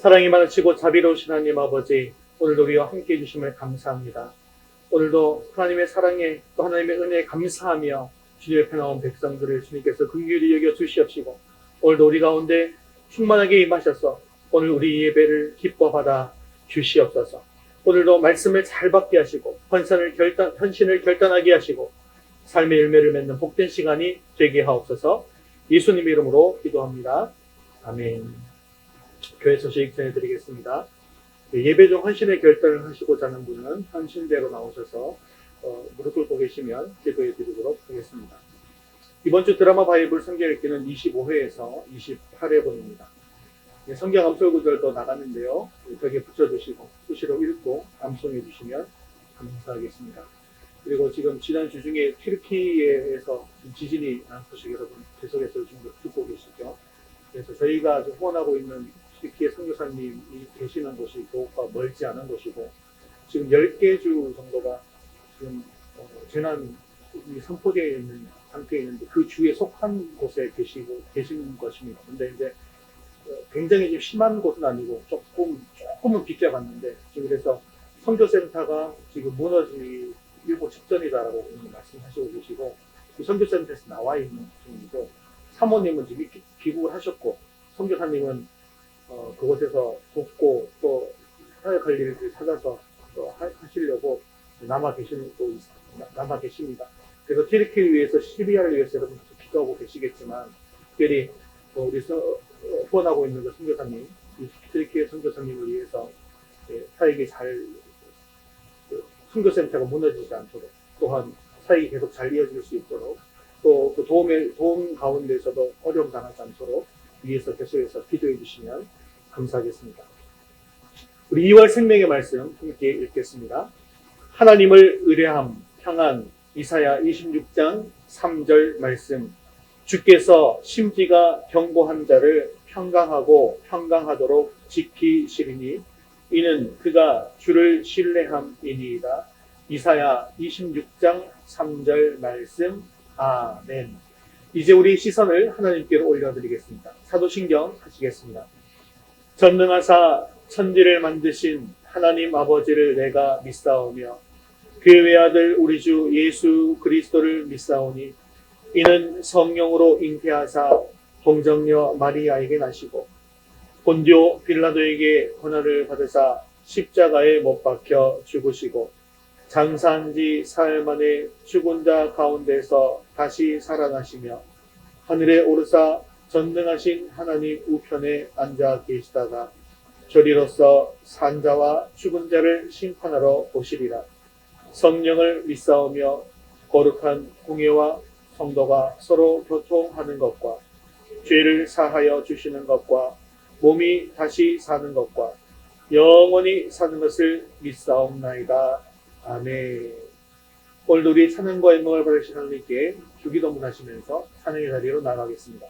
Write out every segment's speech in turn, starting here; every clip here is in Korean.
사랑이 많으시고 자비로우신 하나님 아버지, 오늘도 우리와 함께해 주심을 감사합니다. 오늘도 하나님의 사랑에 또 하나님의 은혜에 감사하며 주님 옆에 나온 백성들을 주님께서 긍휼히 여겨 주시옵시고, 오늘도 우리 가운데 충만하게 임하셔서 오늘 우리 예배를 기뻐 받아 주시옵소서. 오늘도 말씀을 잘 받게 하시고 헌신을 결단하게 하시고 삶의 열매를 맺는 복된 시간이 되게 하옵소서. 예수님 이름으로 기도합니다. 아멘. 교회 소식 전해드리겠습니다. 예배 중 헌신의 결단을 하시고자 하는 분은 헌신대로 나오셔서 무릎 꿇고 계시면 기도해 드리도록 하겠습니다. 이번 주 드라마 바이블 성경 읽기는 25회에서 28회분입니다. 성경 암송 구절도 나갔는데요. 벽에 붙여주시고 수시로 읽고 암송해 주시면 감사하겠습니다. 그리고 지금 지난 주 중에 튀르키예에서 지진이 난 소식 여러분 계속해서 듣고 계시죠. 그래서 저희가 후원하고 있는 튀르키예 선교사님이 계시는 곳이 교육과 멀지 않은 곳이고, 지금 10개 주 정도가 지금 재난이 선포되어 있는 상태에 있는데 그 주에 속한 곳에 계시는 것입니다. 근데 이제 굉장히 좀 심한 곳은 아니고 조금은 비껴갔는데, 지금 그래서 선교센터가 지금 무너지고 직전이다라고 말씀하시고 계시고, 그 선교센터에서 나와 있는 중이고, 사모님은 지금 귀국을 하셨고, 선교사님은 그곳에서 돕고 또 사역할 일을 찾아서 하시려고 남아 계십니다. 그래서 튀르키예를 위해서, 시리아를 위해서 여러분 기도하고 계시겠지만, 특별히 우리 후원하고 있는 그 선교사님, 튀르키예 선교사님을 위해서 사역이 잘, 선교센터가 무너지지 않도록, 또한 사역이 계속 잘 이어질 수 있도록, 또 그 도움 가운데서도 어려움 당하지 않도록 위에서 계속해서 기도해 주시면 감사하겠습니다. 우리 2월 생명의 말씀 함께 읽겠습니다. 하나님을 의뢰함, 평안, 이사야 26장 3절 말씀. 주께서 심지가 견고한 자를 평강하도록 지키시리니 이는 그가 주를 신뢰함이니이다. 이사야 26장 3절 말씀. 아멘. 이제 우리 시선을 하나님께로 올려드리겠습니다. 사도신경 하시겠습니다. 전능하사 천지를 만드신 하나님 아버지를 내가 믿사오며 그 외아들 우리 주 예수 그리스도를 믿사오니 이는 성령으로 잉태하사 동정녀 마리아에게 나시고 본디오 빌라도에게 고난을 받으사 십자가에 못 박혀 죽으시고 장사한 지 사흘 만에 죽은 자 가운데서 다시 살아나시며 하늘에 오르사 전능하신 하나님 우편에 앉아 계시다가 저리로서 산자와 죽은 자를 심판하러 오시리라. 성령을 믿사오며 거룩한 공예와 성도가 서로 교통하는 것과 죄를 사하여 주시는 것과 몸이 다시 사는 것과 영원히 사는 것을 믿사옵나이다. 아멘. 오늘도 우리 찬양과 영광을 받으신 하나님께 주기도문 하시면서 찬양의 자리로 나가겠습니다.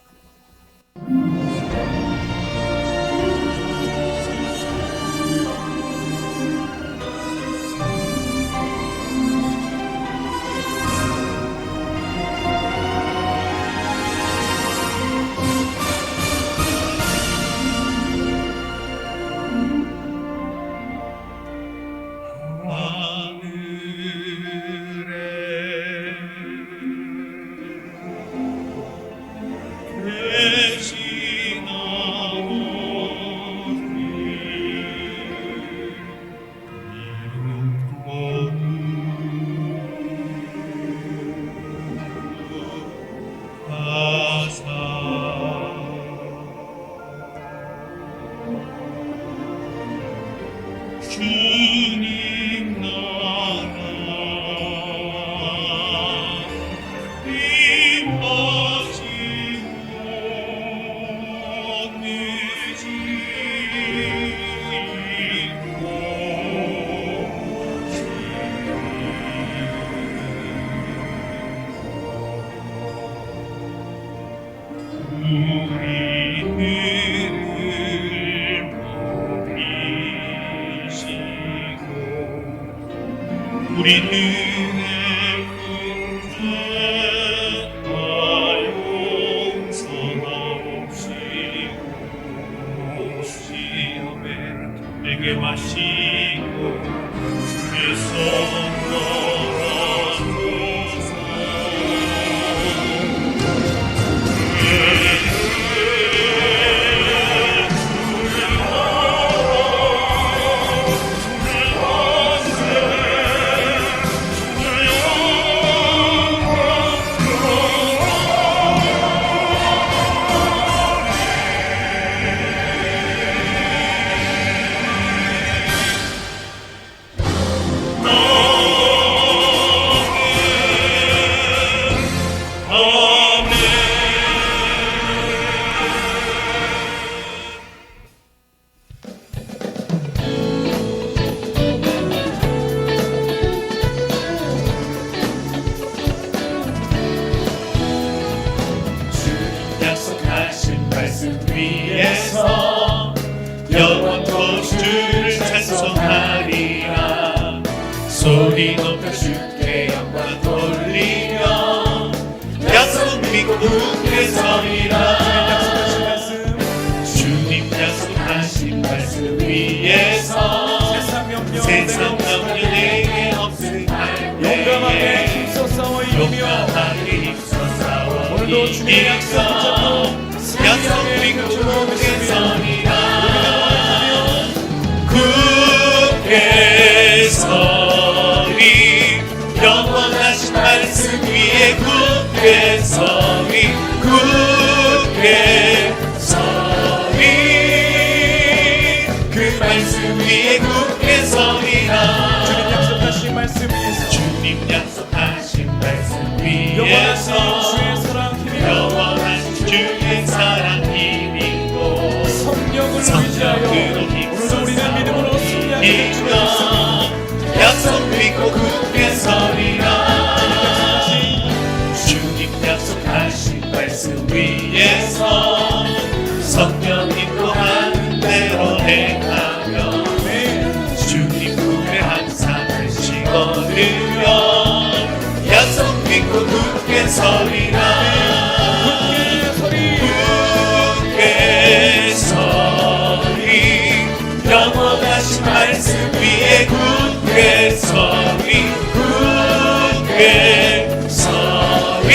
주님 나라 임하시고 우리는 용서없이 내게 마시고 주의 손 약속하신 말씀 위에서 영원토록 주를 찬송하리라. 소리 높여 주께 영광 돌리며 약속 믿고 굳게 서리라. 주님 약속하신 말씀 위에서 세상 명령 내게 없을 용감하게 때에 힘써 싸워 이기며 오늘도 주님의 약속 붙잡고 약속 믿고 굳게 서리라. 굳게 서리 영원하신 말씀 위에 굳게 서리 굳게 서리 그 말씀 위에 굳게 서리라. 주님 약속하신 말씀 위에서 주님 약속하신 말씀 위에서 영원한 주의 사랑 힘입고 영원한 주의 사랑 힘이고 성령을 성령으로 의지하여 오늘도 우리는 믿음으로 승리하게 될 줄을 믿습니다. 약속 믿고 굳게 서리라. 주님 약속하신 말씀 위에서 성령 인도하는 대로 행하며 주님 품에 항상 간식 얻으며 약속 믿고 굳게 서리라. 굳게 서리 영원하신 말씀 위에 굳게 서리 굳게 서리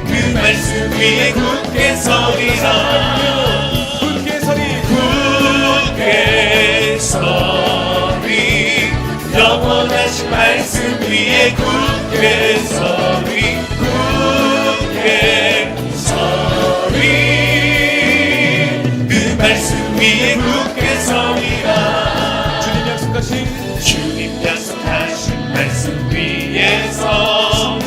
그 말씀 위에 굳게 서리라. 굳게 서리 굳게 서리 영원하신 말씀 위에 굳게 서리 굳게 서리 그 말씀 위에 굳게 서리라. 주님 약속하신 말씀 위에서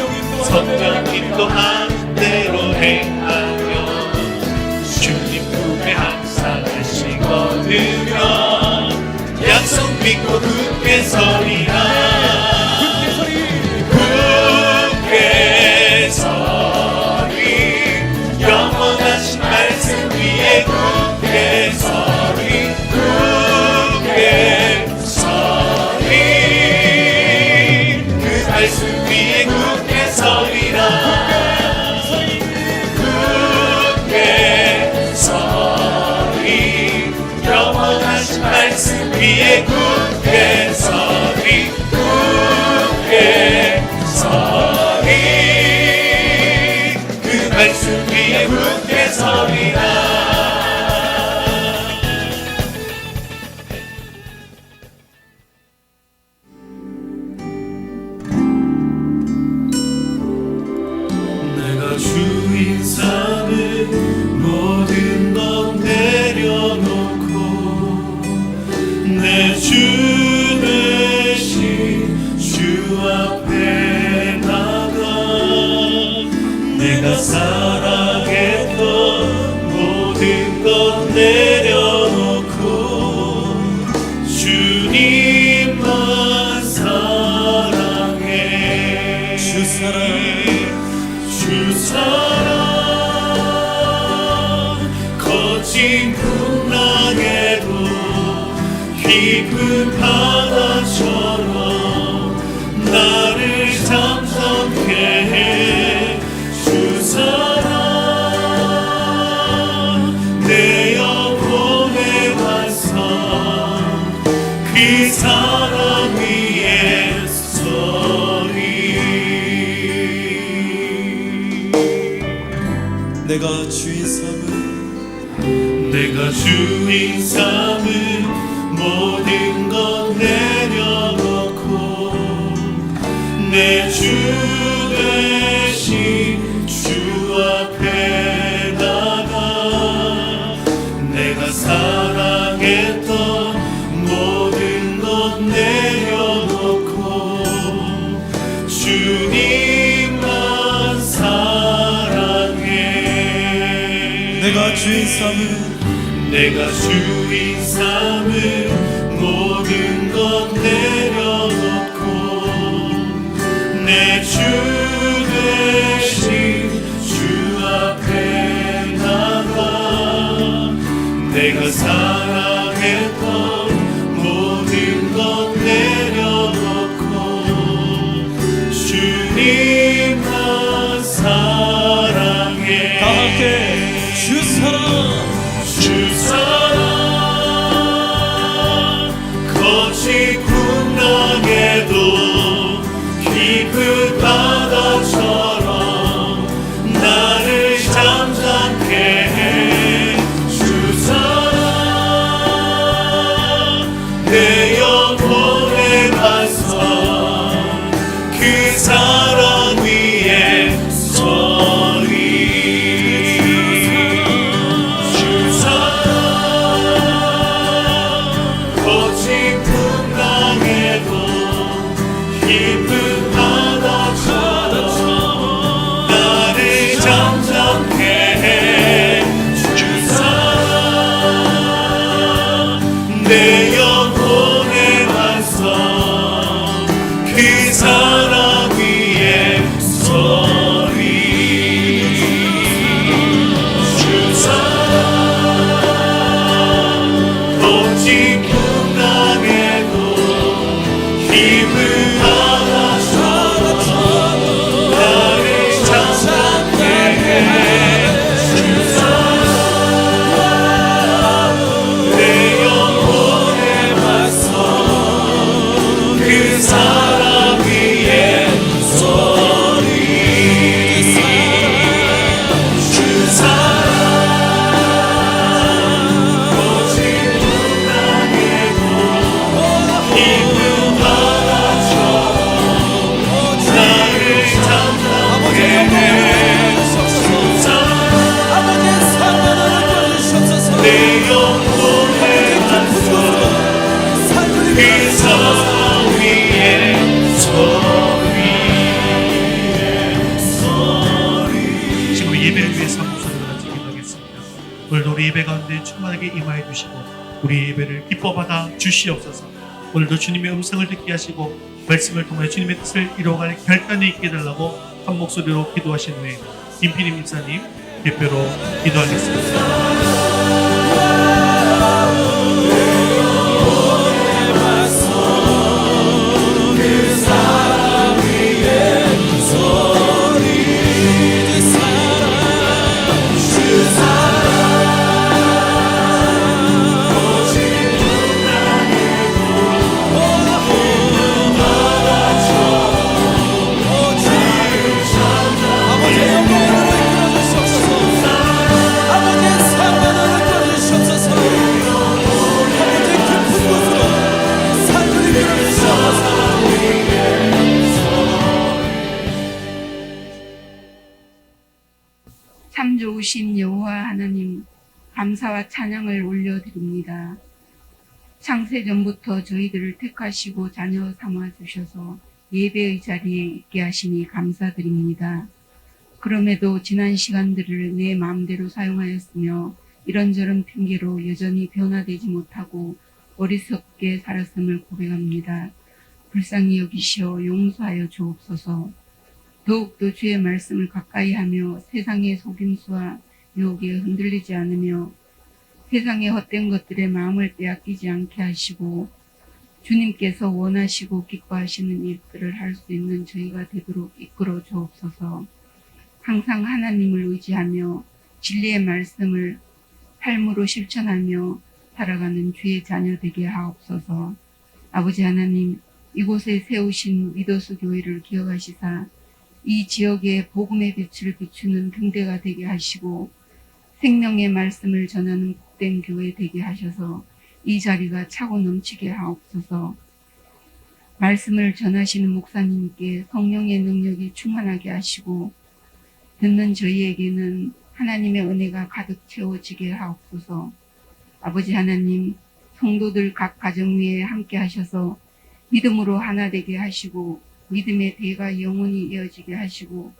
성령 인도하는 대로 행하며 주님 품에 항상 간식 얻으며 약속 믿고 굳게 서리라. 굳게 서리 영원하신 말씀 위에 굳게 서리 굳게 서리 그 말씀 위에 굳게 서리라. 굳게 서리 영원하신 말씀 위에 굳게 서리 굳게 서리 그 말씀 위에 굳게 서리라. 내가 주인 삼은 모든 것 내려놓고 내 주 대신 주 앞에 나가 내가 사랑했던 모든 것 내려놓고 주님만 사랑해. 주 사랑 주 사랑 거친 풍랑에도 깊은 바다처럼 나를 잠잠케 해. 주 사랑 내 영혼에 와서 내가 주인 삼은 모든 것 내려놓고 내 주 대신 주 앞에 나가 내가 사랑했던 모든 것 내려놓고 주님만 사랑해. 내가 주인 삼은 내가 주인 삼은 모든 것 내려놓고 내 주 대신 주 앞에 나가 내가 사랑했던 모든 것 내려놓고 주님만 사랑해. 다 함께 주 사랑 주 사랑 거친 풍랑에도 깊은 바다처럼 나를 잠잠케 해. 주 사랑 내 영혼의 반성 그 사랑 위에 서리. 주 사랑 거친 풍랑에도 깊은 바다처럼 나를 잠잠케 해. 주 사랑 내 영혼의 반성 그 사랑 위에 서리. 주 사랑 거친 풍랑에도 깊은 바다처럼 나를 잠잠케 해. 주 사랑 내 영혼의 반성 그 사랑 위에 서리. 주 사랑 거친 풍랑에도 깊은 바다처럼 나를 잠잠케 해. 주 사랑 아버지의 사랑을 보여주셨소서. 내 영혼의 반성 그 사랑 위에 서리. 지금 예배를 위해서 목소리로 같이 기도하겠습니다. 오늘도 우리 예배 가운데 충만하게 임하여 주시고 우리 예배를 기뻐받아 주시옵소서. 오늘도 주님의 음성을 듣게 하시고 말씀을 통해 주님의 뜻을 이루어갈 결단이 있게 해달라고 한 목소리로 기도하신 후에 김필임 목사님 대표로 기도하겠습니다. 아버지의 영광을 이끌어주시옵소서. 아버지의 사랑을 이끌어주시옵소서. 아버지의 깊은 곳으로 삶을 이끌어주시옵소서. 참 좋으신 여호와 하나님, 감사와 찬양을 올려드립니다. 창세전부터 저희들을 택하시고 자녀 삼아 주셔서 예배의 자리에 있게 하시니 감사드립니다. 그럼에도 지난 시간들을 내 마음대로 사용하였으며 이런저런 핑계로 여전히 변화되지 못하고 어리석게 살았음을 고백합니다. 불쌍히 여기시어 용서하여 주옵소서. 더욱더 주의 말씀을 가까이 하며 세상의 속임수와 유혹에 흔들리지 않으며 세상의 헛된 것들에 마음을 빼앗기지 않게 하시고 주님께서 원하시고 기뻐하시는 일들을 할 수 있는 저희가 되도록 이끌어 주옵소서. 항상 하나님을 의지하며 진리의 말씀을 삶으로 실천하며 살아가는 주의 자녀 되게 하옵소서. 아버지 하나님, 이곳에 세우신 위더스 교회를 기억하시사 이 지역에 복음의 빛을 비추는 등대가 되게 하시고 생명의 말씀을 전하는 복된 교회 되게 하셔서 이 자리가 차고 넘치게 하옵소서. 말씀을 전하시는 목사님께 성령의 능력이 충만하게 하시고 듣는 저희에게는 하나님의 은혜가 가득 채워지게 하옵소서. 아버지 하나님, 성도들 각 가정 위에 함께 하셔서 믿음으로 하나 되게 하시고 믿음의 대가 영원히 이어지게 하시고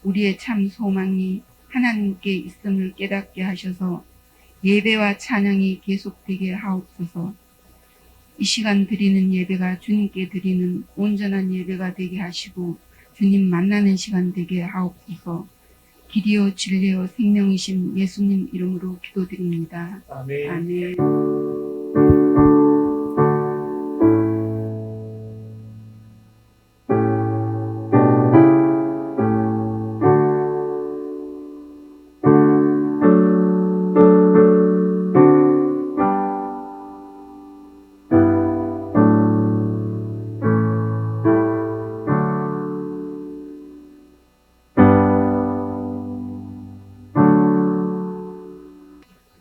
우리의 참 소망이 하나님께 있음을 깨닫게 하셔서 예배와 찬양이 계속되게 하옵소서. 이 시간 드리는 예배가 주님께 드리는 온전한 예배가 되게 하시고 주님 만나는 시간 되게 하옵소서. 길이요 진리요 생명이신 예수님 이름으로 기도드립니다. 아멘. 아멘.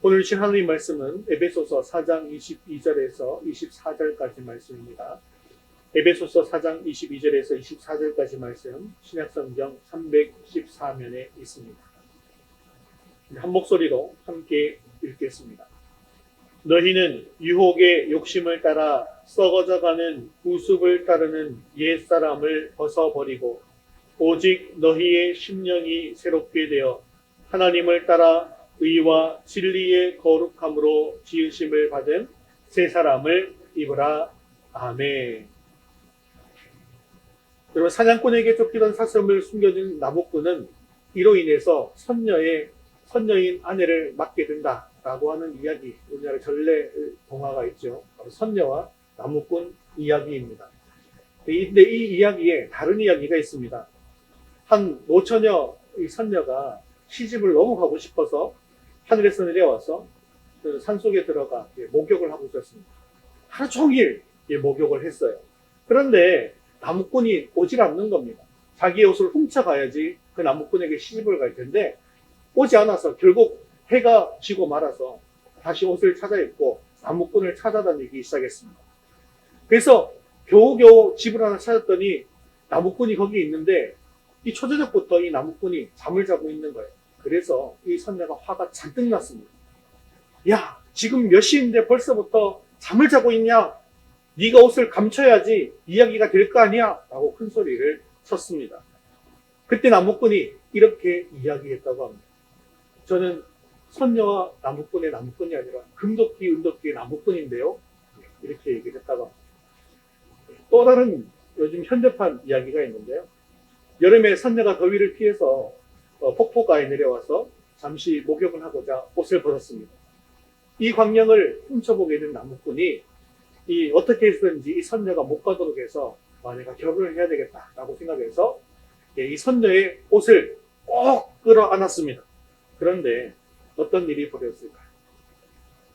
오늘 주신 하나님 말씀은 에베소서 4장 22절에서 24절까지 말씀입니다. 에베소서 4장 22절에서 24절까지 말씀 신약성경 314면에 있습니다. 한 목소리로 함께 읽겠습니다. 너희는 유혹의 욕심을 따라 썩어져가는 우습을 따르는 옛사람을 벗어버리고 오직 너희의 심령이 새롭게 되어 하나님을 따라 의와 진리의 거룩함으로 지으심을 받은 새 사람을 입으라. 아멘. 여러분, 사냥꾼에게 쫓기던 사슴을 숨겨준 나무꾼은 이로 인해서 선녀인 아내를 맡게 된다라고 하는 이야기, 우리나라 전래 동화가 있죠. 바로 선녀와 나무꾼 이야기입니다. 근데 이 이야기에 다른 이야기가 있습니다. 한 노처녀 이 선녀가 시집을 너무 가고 싶어서 하늘에서 내려와서 그 산속에 들어가 목욕을 하고 있었습니다. 하루 종일 목욕을 했어요. 그런데 나무꾼이 오질 않는 겁니다. 자기의 옷을 훔쳐가야지 그 나무꾼에게 시집을 갈 텐데 오지 않아서 결국 해가 지고 말아서 다시 옷을 찾아 입고 나무꾼을 찾아다니기 시작했습니다. 그래서 겨우겨우 집을 하나 찾았더니 나무꾼이 거기 있는데 이 초저녁부터 이 나무꾼이 잠을 자고 있는 거예요. 그래서 이 선녀가 화가 잔뜩 났습니다. 야, 지금 몇 시인데 벌써부터 잠을 자고 있냐? 네가 옷을 감춰야지 이야기가 될 거 아니야? 라고 큰 소리를 쳤습니다. 그때 나무꾼이 이렇게 이야기했다고 합니다. 저는 선녀와 나무꾼의 나무꾼이 아니라 금도끼, 은도끼의 나무꾼인데요. 이렇게 얘기를 했다고 합니다. 또 다른 요즘 현대판 이야기가 있는데요. 여름에 선녀가 더위를 피해서 폭포가에 내려와서 잠시 목욕을 하고자 옷을 벗었습니다. 이 광경을 훔쳐보게 된 나무꾼이 어떻게 해서든지 이 선녀가 못 가도록 해서 내가 결혼을 해야 되겠다라고 생각해서 이 선녀의 옷을 꼭 끌어안았습니다. 그런데 어떤 일이 벌어졌을까요?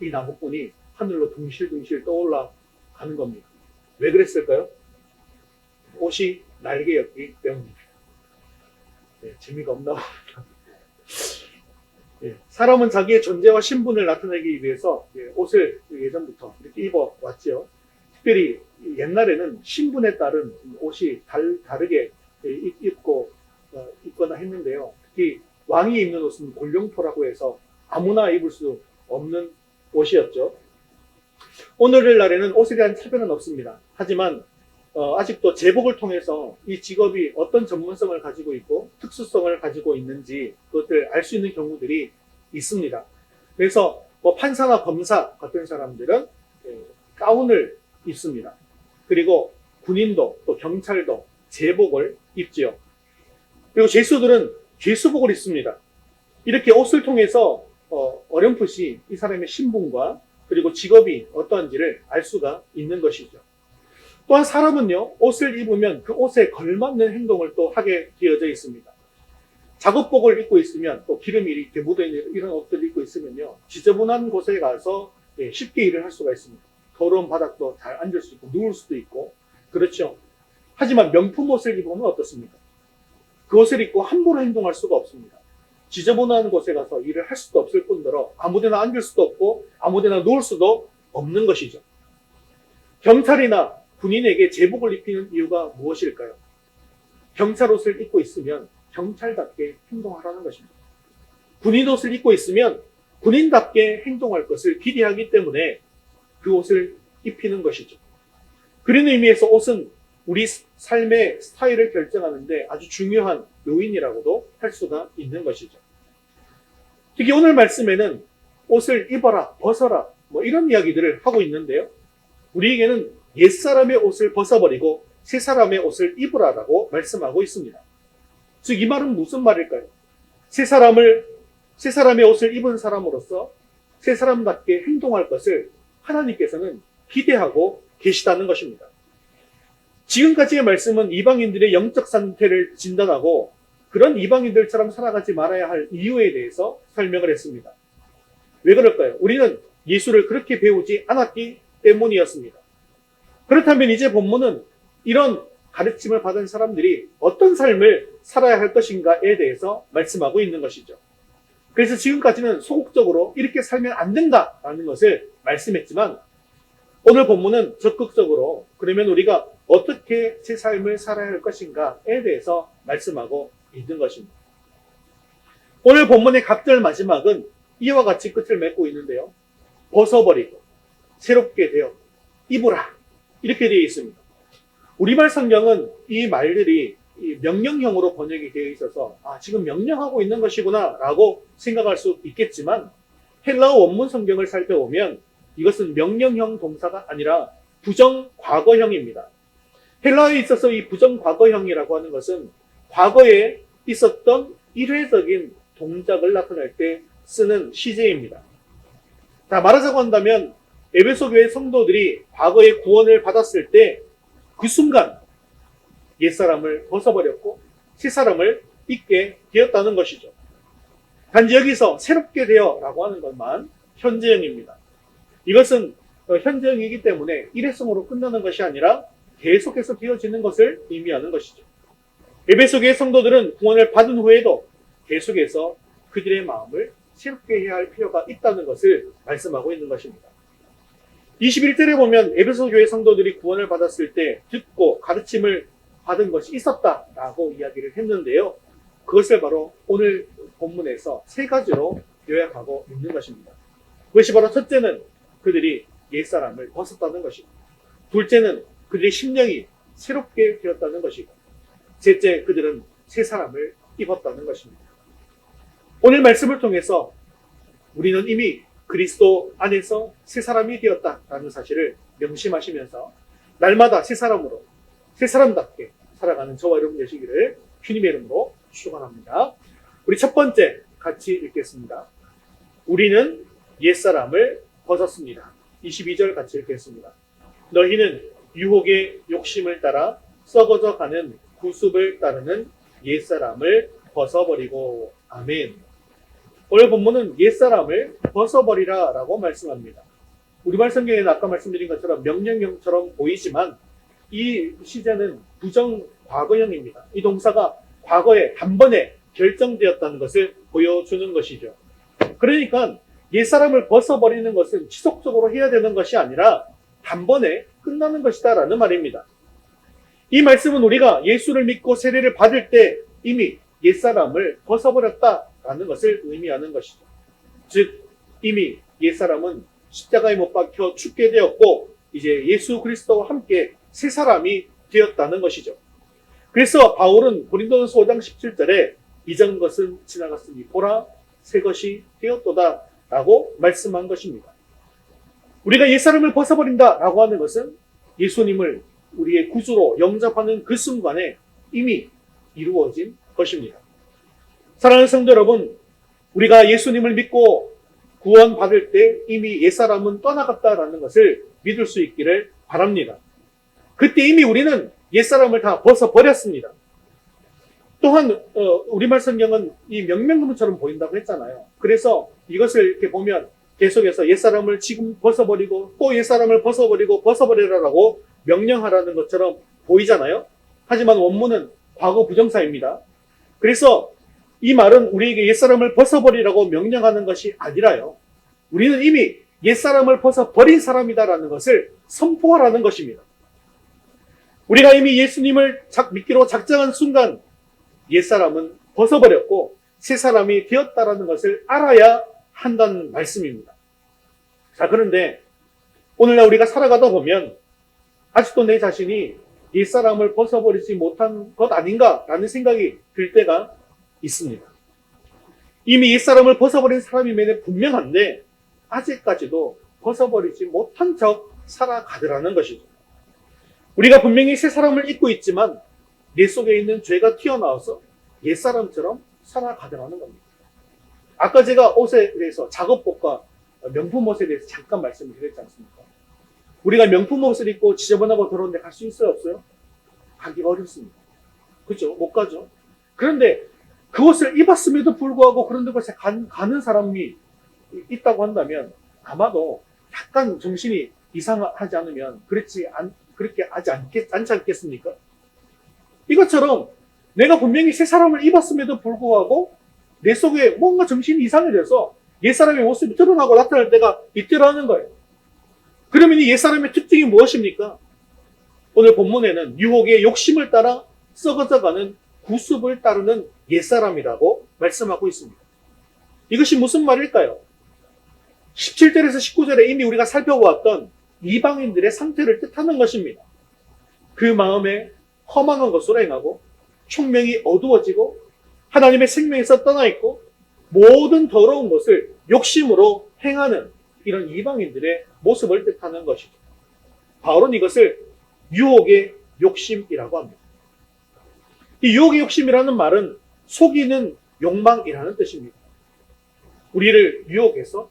이 나무꾼이 하늘로 둥실둥실 떠올라 가는 겁니다. 왜 그랬을까요? 옷이 날개였기 때문입니다. 재미가 없나 봅니다. 사람은 자기의 존재와 신분을 나타내기 위해서 옷을 예전부터 이렇게 입어왔죠. 특별히 옛날에는 신분에 따른 옷이 다르게 입거나 했는데요. 특히 왕이 입는 옷은 골룡토라고 해서 아무나 입을 수 없는 옷이었죠. 오늘날에는 옷에 대한 차별은 없습니다. 하지만 아직도 제복을 통해서 이 직업이 어떤 전문성을 가지고 있고 특수성을 가지고 있는지 그것을 알 수 있는 경우들이 있습니다. 그래서 판사나 검사 같은 사람들은 가운을 입습니다. 그리고 군인도 또 경찰도 제복을 입지요. 그리고 죄수들은 죄수복을 입습니다. 이렇게 옷을 통해서 어렴풋이 이 사람의 신분과 그리고 직업이 어떠한지를 알 수가 있는 것이죠. 또한 사람은요, 옷을 입으면 그 옷에 걸맞는 행동을 또 하게 되어져 있습니다. 작업복을 입고 있으면 또 기름이 이렇게 묻어있는 이런 옷들을 입고 있으면요, 지저분한 곳에 가서 쉽게 일을 할 수가 있습니다. 더러운 바닥도 잘 앉을 수 있고 누울 수도 있고 그렇죠. 하지만 명품 옷을 입으면 어떻습니까? 그 옷을 입고 함부로 행동할 수가 없습니다. 지저분한 곳에 가서 일을 할 수도 없을 뿐더러 아무데나 앉을 수도 없고 아무데나 누울 수도 없는 것이죠. 경찰이나 군인에게 제복을 입히는 이유가 무엇일까요? 경찰 옷을 입고 있으면 경찰답게 행동하라는 것입니다. 군인 옷을 입고 있으면 군인답게 행동할 것을 기대하기 때문에 그 옷을 입히는 것이죠. 그런 의미에서 옷은 우리 삶의 스타일을 결정하는데 아주 중요한 요인이라고도 할 수가 있는 것이죠. 특히 오늘 말씀에는 옷을 입어라, 벗어라, 이런 이야기들을 하고 있는데요. 우리에게는 옛사람의 옷을 벗어버리고 새 사람의 옷을 입으라라고 말씀하고 있습니다. 즉, 이 말은 무슨 말일까요? 새 사람의 옷을 입은 사람으로서 새 사람답게 행동할 것을 하나님께서는 기대하고 계시다는 것입니다. 지금까지의 말씀은 이방인들의 영적 상태를 진단하고 그런 이방인들처럼 살아가지 말아야 할 이유에 대해서 설명을 했습니다. 왜 그럴까요? 우리는 예수를 그렇게 배우지 않았기 때문이었습니다. 그렇다면 이제 본문은 이런 가르침을 받은 사람들이 어떤 삶을 살아야 할 것인가에 대해서 말씀하고 있는 것이죠. 그래서 지금까지는 소극적으로 이렇게 살면 안 된다라는 것을 말씀했지만 오늘 본문은 적극적으로 그러면 우리가 어떻게 새 삶을 살아야 할 것인가에 대해서 말씀하고 있는 것입니다. 오늘 본문의 각절 마지막은 이와 같이 끝을 맺고 있는데요. 벗어버리고 새롭게 되어 입으라 이렇게 되어 있습니다. 우리말 성경은 이 말들이 명령형으로 번역이 되어 있어서 지금 명령하고 있는 것이구나 라고 생각할 수 있겠지만 헬라어 원문 성경을 살펴보면 이것은 명령형 동사가 아니라 부정과거형입니다. 헬라어에 있어서 이 부정과거형이라고 하는 것은 과거에 있었던 일회적인 동작을 나타낼 때 쓰는 시제입니다. 말하자고 한다면 에베소 교회 성도들이 과거에 구원을 받았을 때 그 순간 옛사람을 벗어버렸고 새사람을 입게 되었다는 것이죠. 단지 여기서 새롭게 되어 라고 하는 것만 현재형입니다. 이것은 현재형이기 때문에 일회성으로 끝나는 것이 아니라 계속해서 되어지는 것을 의미하는 것이죠. 에베소 교회 성도들은 구원을 받은 후에도 계속해서 그들의 마음을 새롭게 해야 할 필요가 있다는 것을 말씀하고 있는 것입니다. 21절에 보면 에베소 교회 성도들이 구원을 받았을 때 듣고 가르침을 받은 것이 있었다라고 이야기를 했는데요. 그것을 바로 오늘 본문에서 세 가지로 요약하고 있는 것입니다. 그것이 바로 첫째는 그들이 옛사람을 벗었다는 것이고, 둘째는 그들의 심령이 새롭게 되었다는 것이고, 셋째 그들은 새 사람을 입었다는 것입니다. 오늘 말씀을 통해서 우리는 이미 그리스도 안에서 새 사람이 되었다라는 사실을 명심하시면서 날마다 새 사람으로 새 사람답게 살아가는 저와 여러분 되시기를 주님의 이름으로 축원합니다. 우리 첫 번째 같이 읽겠습니다. 우리는 옛사람을 벗었습니다. 22절 같이 읽겠습니다. 너희는 유혹의 욕심을 따라 썩어져 가는 구습을 따르는 옛사람을 벗어버리고. 아멘. 오늘 본문은 옛사람을 벗어버리라 라고 말씀합니다. 우리말 성경에는 아까 말씀드린 것처럼 명령형처럼 보이지만 이 시제는 부정과거형입니다. 이 동사가 과거에 한 번에 결정되었다는 것을 보여주는 것이죠. 그러니까 옛사람을 벗어버리는 것은 지속적으로 해야 되는 것이 아니라 단번에 끝나는 것이다 라는 말입니다. 이 말씀은 우리가 예수를 믿고 세례를 받을 때 이미 옛사람을 벗어버렸다라는 것을 의미하는 것이죠. 즉 이미 옛사람은 십자가에 못 박혀 죽게 되었고 이제 예수 그리스도와 함께 새 사람이 되었다는 것이죠. 그래서 바울은 고린도전서 5장 17절에 이전 것은 지나갔으니 보라 새 것이 되었도다 라고 말씀한 것입니다. 우리가 옛사람을 벗어버린다라고 하는 것은 예수님을 우리의 구주로 영접하는 그 순간에 이미 이루어진 것입니다. 사랑하는 성도 여러분, 우리가 예수님을 믿고 구원받을 때 이미 옛사람은 떠나갔다라는 것을 믿을 수 있기를 바랍니다. 그때 이미 우리는 옛사람을 다 벗어버렸습니다. 또한 우리말 성경은 이 명령문처럼 보인다고 했잖아요. 그래서 이것을 이렇게 보면 계속해서 옛사람을 지금 벗어버리고 또 옛사람을 벗어버리고 벗어버리라라고 명령하라는 것처럼 보이잖아요. 하지만 원문은 과거 부정사입니다. 그래서 이 말은 우리에게 옛사람을 벗어버리라고 명령하는 것이 아니라요. 우리는 이미 옛사람을 벗어버린 사람이다라는 것을 선포하라는 것입니다. 우리가 이미 예수님을 믿기로 작정한 순간 옛사람은 벗어버렸고 새 사람이 되었다라는 것을 알아야 한다는 말씀입니다. 자, 그런데 오늘날 우리가 살아가다 보면 아직도 내 자신이 옛사람을 벗어버리지 못한 것 아닌가라는 생각이 들 때가 있습니다. 이미 옛사람을 벗어버린 사람임에는 분명한데 아직까지도 벗어버리지 못한 척 살아가더라는 것이죠. 우리가 분명히 새 사람을 입고 있지만 내 속에 있는 죄가 튀어나와서 옛사람처럼 살아가더라는 겁니다. 아까 제가 옷에 대해서 작업복과 명품 옷에 대해서 잠깐 말씀을 드렸지 않습니까? 우리가 명품 옷을 입고 지저분하고 더러운데 갈 수 있어요, 없어요? 가기가 어렵습니다. 그렇죠? 못 가죠. 그런데 그 옷을 입었음에도 불구하고 그런 곳에 가는 사람이 있다고 한다면 아마도 약간 정신이 이상하지 않으면 그렇게 하지 않지 않겠습니까? 이것처럼 내가 분명히 새 사람을 입었음에도 불구하고 내 속에 뭔가 정신이 이상해져서 옛사람의 모습이 드러나고 나타날 때가 있더라는 거예요. 그러면 이 옛사람의 특징이 무엇입니까? 오늘 본문에는 유혹의 욕심을 따라 썩어져가는 구습을 따르는 옛사람이라고 말씀하고 있습니다. 이것이 무슨 말일까요? 17절에서 19절에 이미 우리가 살펴보았던 이방인들의 상태를 뜻하는 것입니다. 그 마음에 허망한 것으로 행하고 총명이 어두워지고 하나님의 생명에서 떠나 있고 모든 더러운 것을 욕심으로 행하는 이런 이방인들의 모습을 뜻하는 것이죠. 바울은 이것을 유혹의 욕심이라고 합니다. 이 유혹의 욕심이라는 말은 속이는 욕망이라는 뜻입니다. 우리를 유혹해서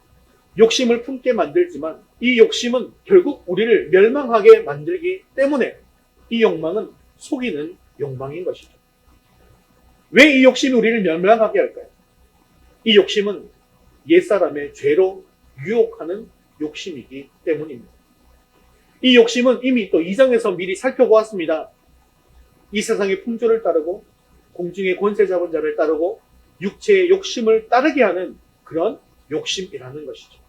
욕심을 품게 만들지만 이 욕심은 결국 우리를 멸망하게 만들기 때문에 이 욕망은 속이는 욕망인 것이죠. 왜 이 욕심이 우리를 멸망하게 할까요? 이 욕심은 옛사람의 죄로 유혹하는 욕심이기 때문입니다. 이 욕심은 이미 또 2장에서 미리 살펴보았습니다. 이 세상의 풍조를 따르고 공중의 권세 잡은 자를 따르고 육체의 욕심을 따르게 하는 그런 욕심이라는 것이죠.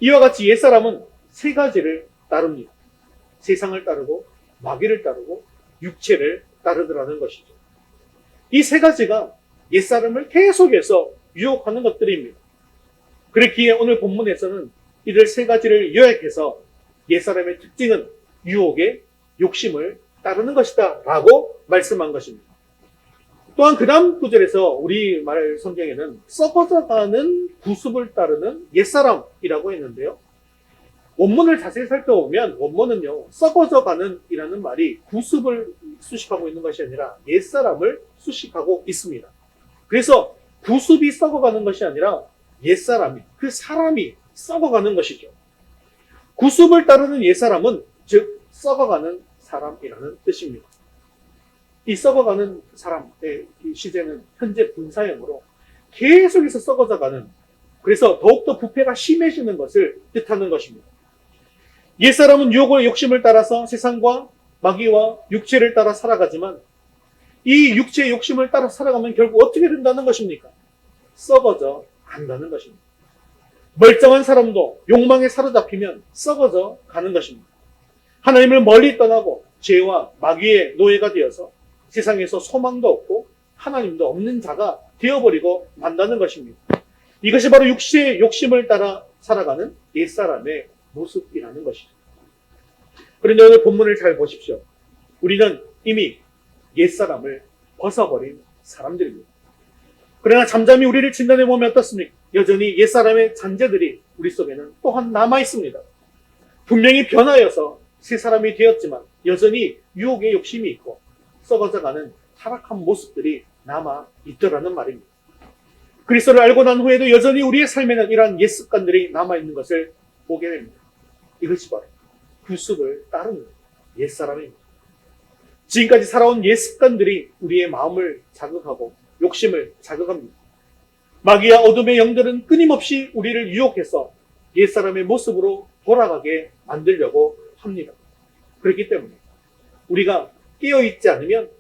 이와 같이 옛사람은 세 가지를 따릅니다. 세상을 따르고 마귀를 따르고 육체를 따르더라는 것이죠. 이 세 가지가 옛사람을 계속해서 유혹하는 것들입니다. 그렇기에 오늘 본문에서는 이들 세 가지를 요약해서 옛사람의 특징은 유혹의 욕심을 따르는 것이다 라고 말씀한 것입니다. 또한 그 다음 구절에서 우리 말 성경에는 썩어져가는 구습을 따르는 옛사람이라고 했는데요. 원문을 자세히 살펴보면 원문은요, 썩어져가는 이라는 말이 구습을 수식하고 있는 것이 아니라 옛사람을 수식하고 있습니다. 그래서 구습이 썩어가는 것이 아니라 옛사람이, 그 사람이 썩어가는 것이죠. 구습을 따르는 옛사람은 즉 썩어가는 사람이라는 뜻입니다. 이 썩어가는 사람의 시제는 현재 분사형으로 계속해서 썩어져가는, 그래서 더욱더 부패가 심해지는 것을 뜻하는 것입니다. 옛사람은 유혹의 욕심을 따라서 세상과 마귀와 육체를 따라 살아가지만 이 육체의 욕심을 따라 살아가면 결국 어떻게 된다는 것입니까? 썩어져 간다는 것입니다. 멀쩡한 사람도 욕망에 사로잡히면 썩어져 가는 것입니다. 하나님을 멀리 떠나고 죄와 마귀의 노예가 되어서 세상에서 소망도 없고 하나님도 없는 자가 되어버리고 만다는 것입니다. 이것이 바로 육체의 욕심을 따라 살아가는 옛사람의 모습이라는 것이죠. 그런데 오늘 본문을 잘 보십시오. 우리는 이미 옛사람을 벗어버린 사람들입니다. 그러나 잠잠히 우리를 진단해보면 어떻습니까? 여전히 옛사람의 잔재들이 우리 속에는 또한 남아있습니다. 분명히 변하여서 새 사람이 되었지만 여전히 유혹의 욕심이 있고 썩어져가는 타락한 모습들이 남아있더라는 말입니다. 그리스도를 알고 난 후에도 여전히 우리의 삶에는 이러한 옛 습관들이 남아있는 것을 보게 됩니다. 이것이 바로 구습을 따르는 옛사람입니다. 지금까지 살아온 옛 습관들이 우리의 마음을 자극하고 욕심을 자극합니다. 마귀와 어둠의 영들은 끊임없이 우리를 유혹해서 옛사람의 모습으로 돌아가게 만들려고 합니다. 그렇기 때문에 우리가 깨어있지 않으면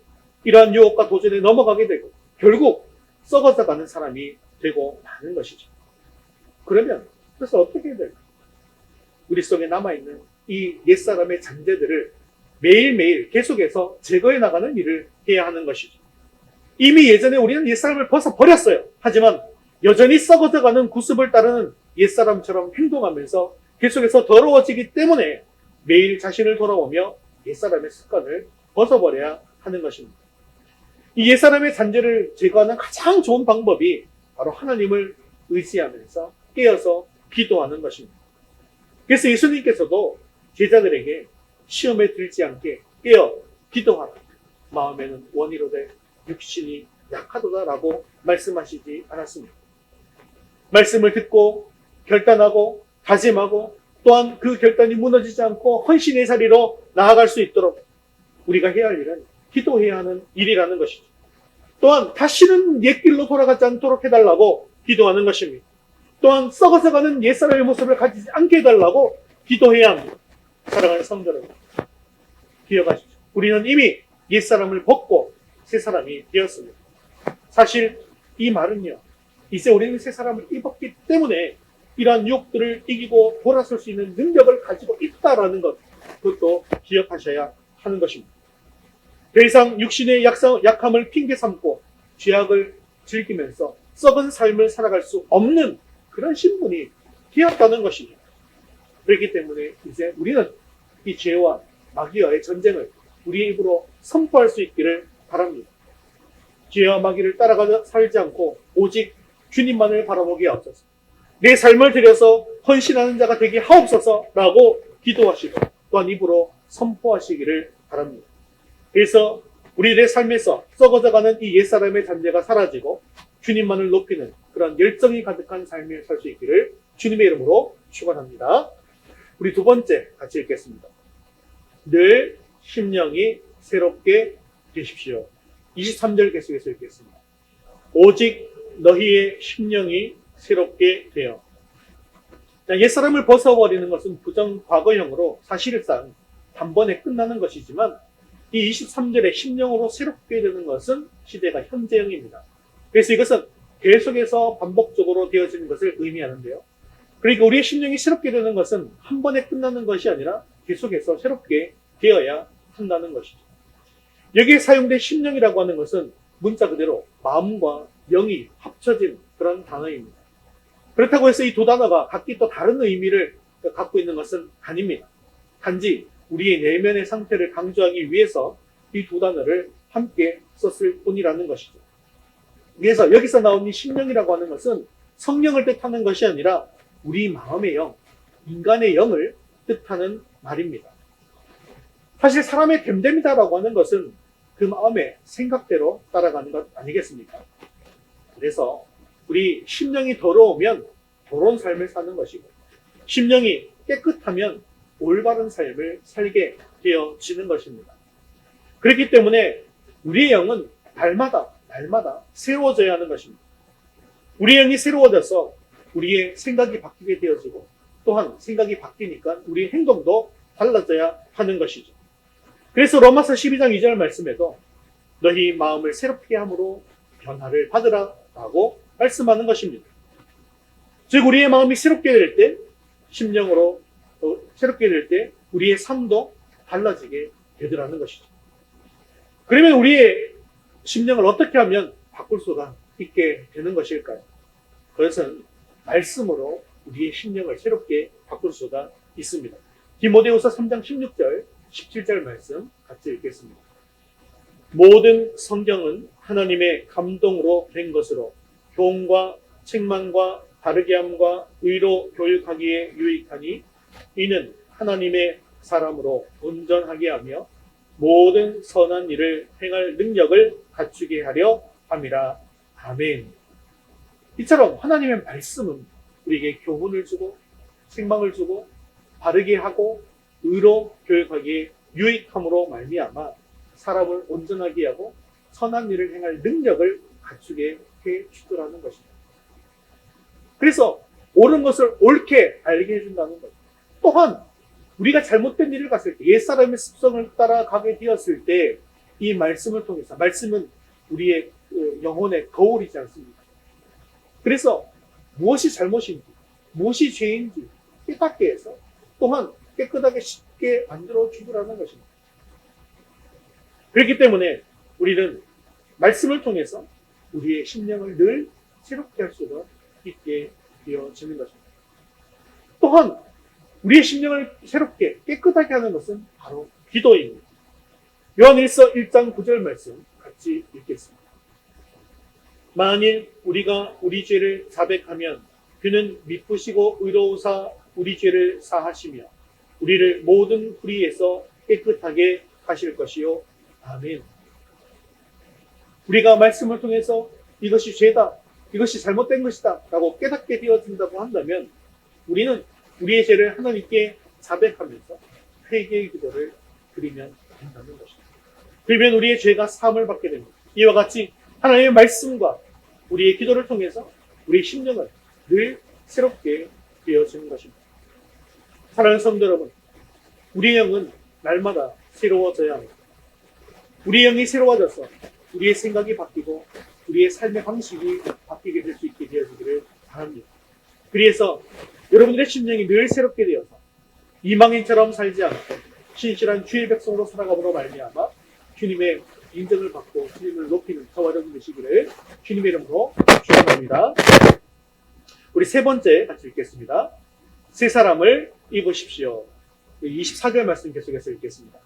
이러한 유혹과 도전에 넘어가게 되고 결국 썩어져가는 사람이 되고 마는 것이죠. 그러면 그래서 어떻게 해야 될까? 우리 속에 남아있는 이 옛사람의 잔재들을 매일매일 계속해서 제거해 나가는 일을 해야 하는 것이죠. 이미 예전에 우리는 옛사람을 벗어버렸어요. 하지만 여전히 썩어져가는 구습을 따르는 옛사람처럼 행동하면서 계속해서 더러워지기 때문에 매일 자신을 돌아보며 옛사람의 습관을 벗어버려야 하는 것입니다. 이 옛사람의 잔재를 제거하는 가장 좋은 방법이 바로 하나님을 의지하면서 깨어서 기도하는 것입니다. 그래서 예수님께서도 제자들에게 시험에 들지 않게 깨어 기도하라. 마음에는 원이로되 육신이 약하도다라고 말씀하시지 않았습니다. 말씀을 듣고 결단하고 다짐하고 또한 그 결단이 무너지지 않고 헌신의 자리로 나아갈 수 있도록 우리가 해야 할 일은 기도해야 하는 일이라는 것이죠. 또한 다시는 옛길로 돌아가지 않도록 해달라고 기도하는 것입니다. 또한 썩어져가는 옛사람의 모습을 가지지 않게 해달라고 기도해야 합니다. 사랑하는 성도 여러분, 기억하십시오. 우리는 이미 옛사람을 벗고 새사람이 되었습니다. 사실 이 말은요, 이제 우리는 새사람을 입었기 때문에 이러한 유혹들을 이기고 돌아설 수 있는 능력을 가지고 있다라는 것, 그것도 기억하셔야 하는 것입니다. 더 이상 육신의 약함을 핑계 삼고 죄악을 즐기면서 썩은 삶을 살아갈 수 없는 그런 신분이 되었다는 것입니다. 그렇기 때문에 이제 우리는 이 죄와 마귀와의 전쟁을 우리의 입으로 선포할 수 있기를 바랍니다. 죄와 마귀를 따라가 살지 않고 오직 주님만을 바라보게 하옵소서. 내 삶을 들여서 헌신하는 자가 되게 하옵소서라고 기도하시고 또한 입으로 선포하시기를 바랍니다. 그래서 우리의 삶에서 썩어져가는 이 옛사람의 잔재가 사라지고 주님만을 높이는 그런 열정이 가득한 삶을 살 수 있기를 주님의 이름으로 축원합니다. 우리 두 번째 같이 읽겠습니다. 늘 심령이 새롭게 되십시오. 23절 계속해서 읽겠습니다. 오직 너희의 심령이 새롭게 되어. 옛사람을 벗어버리는 것은 부정 과거형으로 사실상 단번에 끝나는 것이지만 이 23절에 심령으로 새롭게 되는 것은 시대가 현재형입니다. 그래서 이것은 계속해서 반복적으로 되어지는 것을 의미하는데요. 그러니까 우리의 심령이 새롭게 되는 것은 한 번에 끝나는 것이 아니라 계속해서 새롭게 되어야 한다는 것이죠. 여기에 사용된 심령이라고 하는 것은 문자 그대로 마음과 영이 합쳐진 그런 단어입니다. 그렇다고 해서 이 두 단어가 각기 또 다른 의미를 갖고 있는 것은 아닙니다. 단지 우리의 내면의 상태를 강조하기 위해서 이 두 단어를 함께 썼을 뿐이라는 것이죠. 그래서 여기서 나온 이 심령이라고 하는 것은 성령을 뜻하는 것이 아니라 우리 마음의 영, 인간의 영을 뜻하는 말입니다. 사실 사람의 됨됨이다라고 하는 것은 그 마음의 생각대로 따라가는 것 아니겠습니까? 그래서 우리 심령이 더러우면 더러운 삶을 사는 것이고 심령이 깨끗하면 올바른 삶을 살게 되어지는 것입니다. 그렇기 때문에 우리의 영은 날마다 새로워져야 하는 것입니다. 우리의 영이 새로워져서 우리의 생각이 바뀌게 되어지고 또한 생각이 바뀌니까 우리의 행동도 달라져야 하는 것이죠. 그래서 로마서 12장 2절 말씀에도 너희 마음을 새롭게 함으로 변화를 받으라 라고 말씀하는 것입니다. 즉 우리의 마음이 새롭게 될 때 심령으로 새롭게 될 때 우리의 삶도 달라지게 되더라는 것이죠. 그러면 우리의 심령을 어떻게 하면 바꿀 수가 있게 되는 것일까요? 그것은 말씀으로 우리의 심령을 새롭게 바꿀 수가 있습니다. 디모데후서 3장 16절 17절 말씀 같이 읽겠습니다. 모든 성경은 하나님의 감동으로 된 것으로 교훈과 책망과 바르게함과 의로 교육하기에 유익하니 이는 하나님의 사람으로 온전하게 하며 모든 선한 일을 행할 능력을 갖추게 하려 함이라. 아멘. 이처럼 하나님의 말씀은 우리에게 교훈을 주고 책망을 주고 바르게 하고 의로 교육하기에 유익함으로 말미암아 사람을 온전하게 하고 선한 일을 행할 능력을 갖추게 해주더라는 것입니다. 그래서 옳은 것을 옳게 알게 해준다는 것. 또한 우리가 잘못된 일을 갔을 때 옛사람의 습성을 따라가게 되었을 때 이 말씀을 통해서 말씀은 우리의 그 영혼의 거울이지 않습니까? 그래서 무엇이 잘못인지, 무엇이 죄인지 깨닫게 해서 또한 깨끗하게 쉽게 만들어 주더라는 것입니다. 그렇기 때문에 우리는 말씀을 통해서 우리의 심령을 늘 새롭게 할 수가 있게 되어지는 것입니다. 또한 우리의 심령을 새롭게 깨끗하게 하는 것은 바로 기도입니다. 요한일서 1장 9절 말씀 같이 읽겠습니다. 만일 우리가 우리 죄를 자백하면 그는 미쁘시고 의로우사 우리 죄를 사하시며 우리를 모든 불의에서 깨끗하게 하실 것이요. 아멘. 우리가 말씀을 통해서 이것이 죄다, 이것이 잘못된 것이다 라고 깨닫게 되어진다고 한다면 우리는 우리의 죄를 하나님께 자백하면서 회개의 기도를 드리면 된다는 것입니다. 그러면 우리의 죄가 사함을 받게 됩니다. 이와 같이 하나님의 말씀과 우리의 기도를 통해서 우리의 심령은 늘 새롭게 되어지는 것입니다. 사랑하는 성도 여러분, 우리의 영은 날마다 새로워져야 합니다. 우리의 영이 새로워져서 우리의 생각이 바뀌고 우리의 삶의 방식이 바뀌게 될 수 있게 되어지기를 바랍니다. 그래서 여러분들의 심령이 늘 새롭게 되어서 이방인처럼 살지 않고 신실한 주의 백성으로 살아감으로 말미암아 주님의 인정을 받고 주님을 높이는 저와 여러분 되시기를 주님의 이름으로 축원합니다. 우리 세 번째 같이 읽겠습니다. 새 사람을 입으십시오. 24절 말씀 계속해서 읽겠습니다.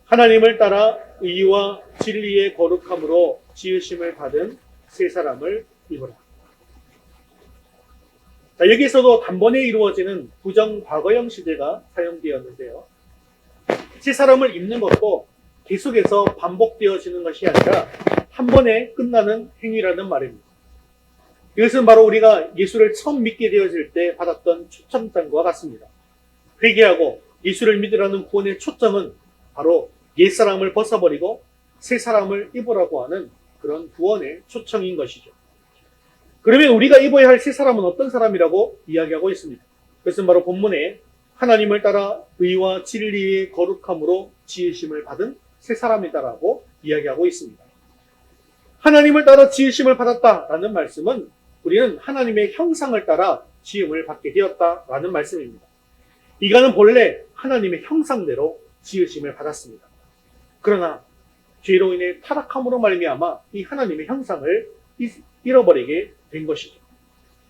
하나님을 따라 의와 진리의 거룩함으로 지으심을 받은 새 사람을 입으라. 자, 여기서도 단번에 이루어지는 부정 과거형 시제가 사용되었는데요. 새 사람을 입는 것도 계속해서 반복되어지는 것이 아니라 한 번에 끝나는 행위라는 말입니다. 이것은 바로 우리가 예수를 처음 믿게 되어질 때 받았던 초청장과 같습니다. 회개하고 예수를 믿으라는 구원의 초점은 바로 옛사람을 벗어버리고 새 사람을 입으라고 하는 그런 구원의 초청인 것이죠. 그러면 우리가 입어야 할 새 사람은 어떤 사람이라고 이야기하고 있습니다. 그것은 바로 본문에 하나님을 따라 의와 진리의 거룩함으로 지으심을 받은 새 사람이다라고 이야기하고 있습니다. 하나님을 따라 지으심을 받았다라는 말씀은 우리는 하나님의 형상을 따라 지음을 받게 되었다라는 말씀입니다. 이가는 본래 하나님의 형상대로 지으심을 받았습니다. 그러나 죄로 인해 타락함으로 말미암아 이 하나님의 형상을 잃어버리게 된 것이죠.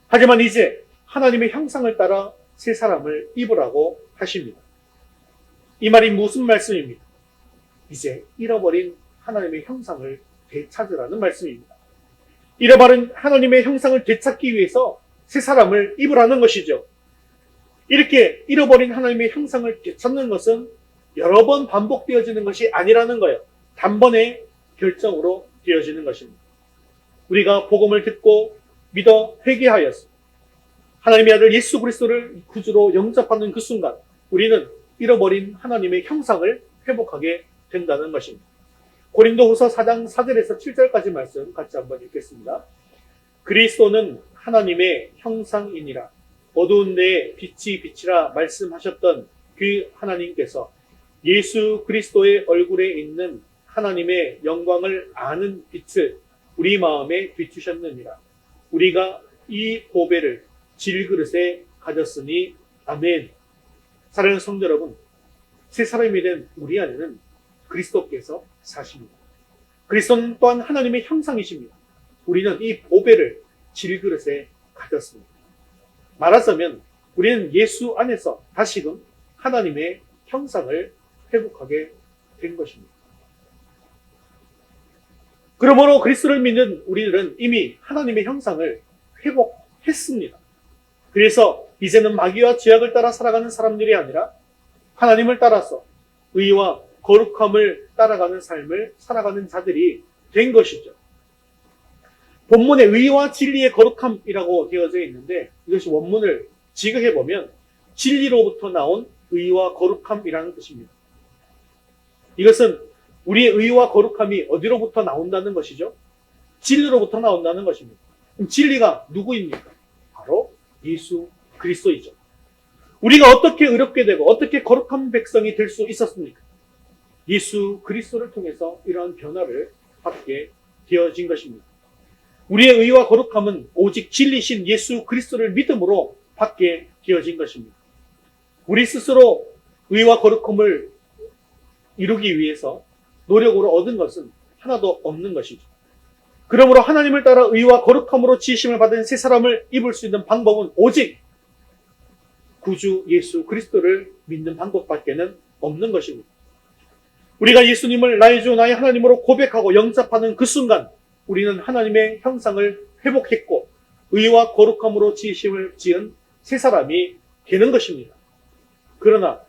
하지만 이제 하나님의 형상을 따라 새 사람을 입으라고 하십니다. 이 말이 무슨 말씀입니까? 이제 잃어버린 하나님의 형상을 되찾으라는 말씀입니다. 잃어버린 하나님의 형상을 되찾기 위해서 새 사람을 입으라는 것이죠. 이렇게 잃어버린 하나님의 형상을 되찾는 것은 여러 번 반복되어지는 것이 아니라는 거예요. 단번에 결정으로 되어지는 것입니다. 우리가 복음을 듣고 믿어 회개하였습니다. 하나님의 아들 예수 그리스도를 구주로 영접하는 그 순간 우리는 잃어버린 하나님의 형상을 회복하게 된다는 것입니다. 고린도후서 4장 4절에서 7절까지 말씀 같이 한번 읽겠습니다. 그리스도는 하나님의 형상이니라 어두운 데에 빛이 비치라 말씀하셨던 그 하나님께서 예수 그리스도의 얼굴에 있는 하나님의 영광을 아는 빛을 우리 마음에 비추셨느니라. 우리가 이 보배를 질그릇에 가졌으니 아멘. 사랑하는 성도 여러분, 새 사람이 된 우리 안에는 그리스도께서 사십니다. 그리스도는 또한 하나님의 형상이십니다. 우리는 이 보배를 질그릇에 가졌습니다. 말하자면 우리는 예수 안에서 다시금 하나님의 형상을 회복하게 된 것입니다. 그러므로 그리스도를 믿는 우리들은 이미 하나님의 형상을 회복했습니다. 그래서 이제는 마귀와 죄악을 따라 살아가는 사람들이 아니라 하나님을 따라서 의와 거룩함을 따라가는 삶을 살아가는 자들이 된 것이죠. 본문에 의와 진리의 거룩함이라고 되어져 있는데 이것이 원문을 직역해보면 진리로부터 나온 의와 거룩함이라는 뜻입니다. 이것은 우리의 의와 거룩함이 어디로부터 나온다는 것이죠? 진리로부터 나온다는 것입니다. 그럼 진리가 누구입니까? 바로 예수 그리스도이죠. 우리가 어떻게 의롭게 되고 어떻게 거룩한 백성이 될 수 있었습니까? 예수 그리스도를 통해서 이러한 변화를 받게 되어진 것입니다. 우리의 의와 거룩함은 오직 진리신 예수 그리스도를 믿음으로 받게 되어진 것입니다. 우리 스스로 의와 거룩함을 이루기 위해서 노력으로 얻은 것은 하나도 없는 것이죠. 그러므로 하나님을 따라 의와 거룩함으로 지으심을 받은 새 사람을 입을 수 있는 방법은 오직 구주 예수 그리스도를 믿는 방법밖에는 없는 것입니다. 우리가 예수님을 나의 주 나의 하나님으로 고백하고 영접하는 그 순간 우리는 하나님의 형상을 회복했고 의와 거룩함으로 지으심을 지은 새 사람이 되는 것입니다. 그러나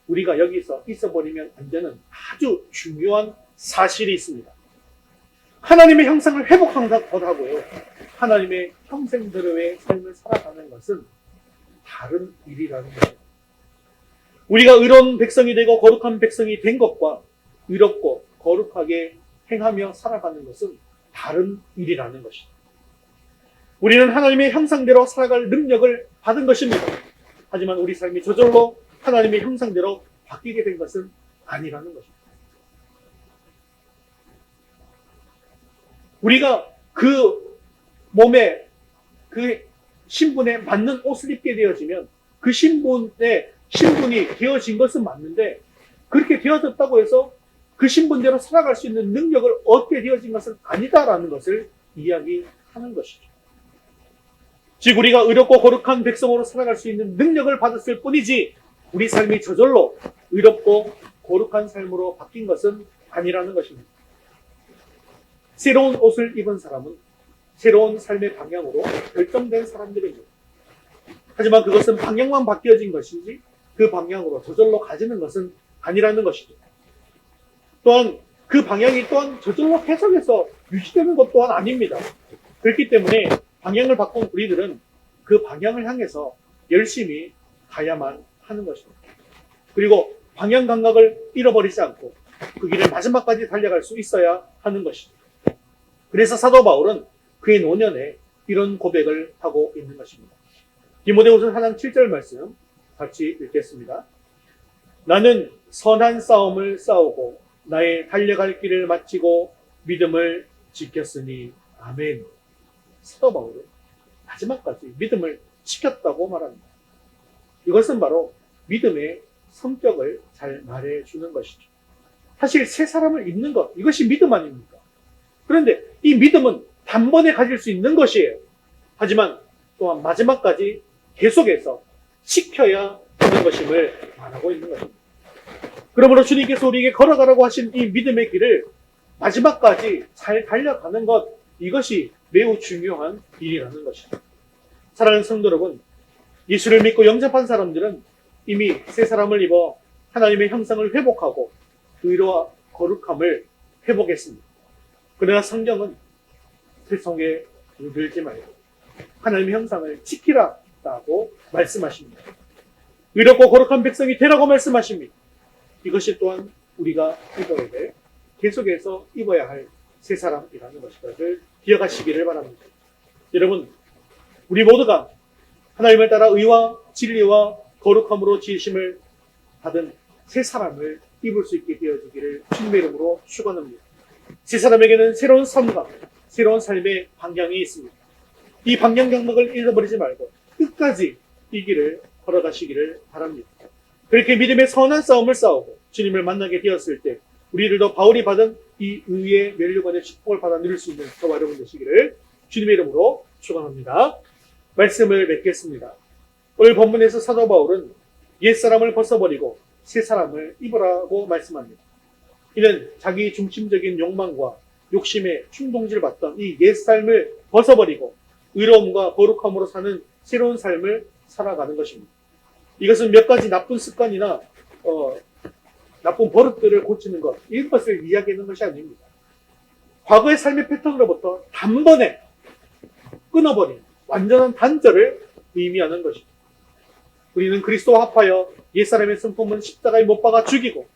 우리가 여기서 있어버리면 안 되는 아주 중요한 사실이 있습니다. 하나님의 형상을 회복한다고요. 하나님의 형상대로의 삶을 살아가는 것은 다른 일이라는 거예요. 우리가 의로운 백성이 되고 거룩한 백성이 된 것과 의롭고 거룩하게 행하며 살아가는 것은 다른 일이라는 것이죠. 우리는 하나님의 형상대로 살아갈 능력을 받은 것입니다. 하지만 우리 삶이 저절로 하나님의 형상대로 바뀌게 된 것은 아니라는 것입니다. 우리가 그 몸에 그 신분에 맞는 옷을 입게 되어지면 그 신분이 되어진 것은 맞는데 그렇게 되어졌다고 해서 그 신분대로 살아갈 수 있는 능력을 얻게 되어진 것은 아니다라는 것을 이야기하는 것이죠. 즉 우리가 의롭고 거룩한 백성으로 살아갈 수 있는 능력을 받았을 뿐이지 우리 삶이 저절로 의롭고 거룩한 삶으로 바뀐 것은 아니라는 것입니다. 새로운 옷을 입은 사람은 새로운 삶의 방향으로 결정된 사람들입니다. 하지만 그것은 방향만 바뀌어진 것이지 그 방향으로 저절로 가지는 것은 아니라는 것이죠. 또한 그 방향이 또한 저절로 해석해서 유지되는 것 또한 아닙니다. 그렇기 때문에 방향을 바꾼 우리들은 그 방향을 향해서 열심히 가야만 하는 것입니다. 그리고 방향 감각을 잃어버리지 않고 그 길을 마지막까지 달려갈 수 있어야 하는 것이죠. 그래서 사도 바울은 그의 노년에 이런 고백을 하고 있는 것입니다. 디모데후서 4장 7절 말씀 같이 읽겠습니다. 나는 선한 싸움을 싸우고 나의 달려갈 길을 마치고 믿음을 지켰으니 아멘. 사도 바울은 마지막까지 믿음을 지켰다고 말합니다. 이것은 바로 믿음의 성격을 잘 말해주는 것이죠. 사실 새 사람을 입는 것, 이것이 믿음 아닙니까? 그런데 이 믿음은 단번에 가질 수 있는 것이에요. 하지만 또한 마지막까지 계속해서 지켜야 하는 것임을 말하고 있는 것입니다. 그러므로 주님께서 우리에게 걸어가라고 하신 이 믿음의 길을 마지막까지 잘 달려가는 것, 이것이 매우 중요한 일이라는 것이죠. 사랑하는 성도 여러분, 예수를 믿고 영접한 사람들은 이미 새 사람을 입어 하나님의 형상을 회복하고 의로와 거룩함을 회복했습니다. 그러나 성경은 세상에 물들지 말고 하나님의 형상을 지키라고 말씀하십니다. 의롭고 거룩한 백성이 되라고 말씀하십니다. 이것이 또한 우리가 입어야 될, 계속해서 입어야 할 새 사람이라는 것을 기억하시기를 바랍니다. 여러분, 우리 모두가 하나님을 따라 의와 진리와 거룩함으로 지으심을 받은 새 사람을 입을 수 있게 되어지기를 주님의 이름으로 축원합니다. 새 사람에게는 새로운 삶과 새로운 삶의 방향이 있습니다. 이 방향 감각을 잃어버리지 말고 끝까지 이 길을 걸어가시기를 바랍니다. 그렇게 믿음의 선한 싸움을 싸우고 주님을 만나게 되었을 때 우리들도 바울이 받은 이 의의 면류관의 축복을 받아 누릴 수 있는 저와 여러분 되시기를 주님의 이름으로 축원합니다. 말씀을 맺겠습니다. 오늘 본문에서 사도 바울은 옛사람을 벗어버리고 새 사람을 입으라고 말씀합니다. 이는 자기 중심적인 욕망과 욕심에 충동질 받던 이 옛삶을 벗어버리고 의로움과 거룩함으로 사는 새로운 삶을 살아가는 것입니다. 이것은 몇 가지 나쁜 습관이나 나쁜 버릇들을 고치는 것, 이것을 이야기하는 것이 아닙니다. 과거의 삶의 패턴으로부터 단번에 끊어버린 완전한 단절을 의미하는 것입니다. 우리는 그리스도와 합하여 옛사람의 성품은 십자가에 못 박아 죽이고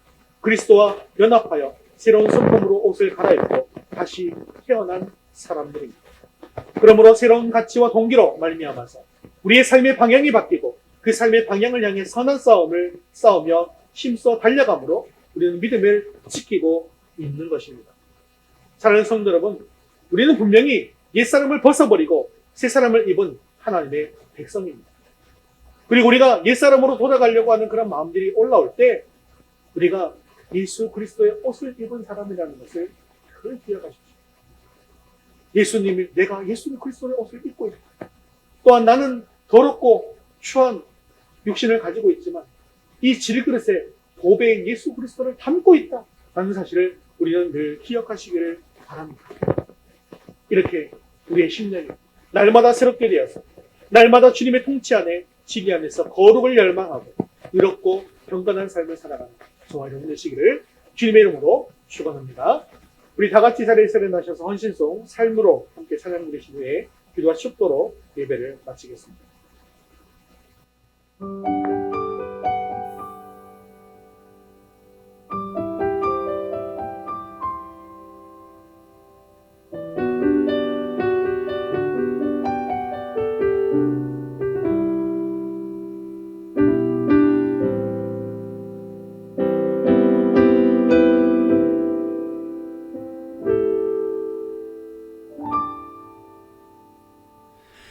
그리스도와 연합하여 새로운 성품으로 옷을 갈아입고 다시 태어난 사람들입니다. 그러므로 새로운 가치와 동기로 말미암아서 우리의 삶의 방향이 바뀌고 그 삶의 방향을 향해 선한 싸움을 싸우며 힘써 달려감으로 우리는 믿음을 지키고 있는 것입니다. 사랑하는 성도 여러분, 우리는 분명히 옛사람을 벗어버리고 새사람을 입은 하나님의 백성입니다. 그리고 우리가 옛사람으로 돌아가려고 하는 그런 마음들이 올라올 때 우리가 예수 그리스도의 옷을 입은 사람이라는 것을 늘 기억하십시오. 예수님이 내가 예수 그리스도의 옷을 입고 있다. 또한 나는 더럽고 추한 육신을 가지고 있지만 이 질그릇에 보배인 예수 그리스도를 담고 있다 라는 사실을 우리는 늘 기억하시기를 바랍니다. 이렇게 우리의 심령이 날마다 새롭게 되어서 날마다 주님의 통치 안에 지기 안에서 거룩을 열망하고 의롭고 경건한 삶을 살아가는 저와 여러분 되시기를 주님의 이름으로 축원합니다. 우리 다 같이 자리에서 일어나셔서 헌신송 삶으로 함께 찬양 부르신 후에 기도와 축도로 예배를 마치겠습니다.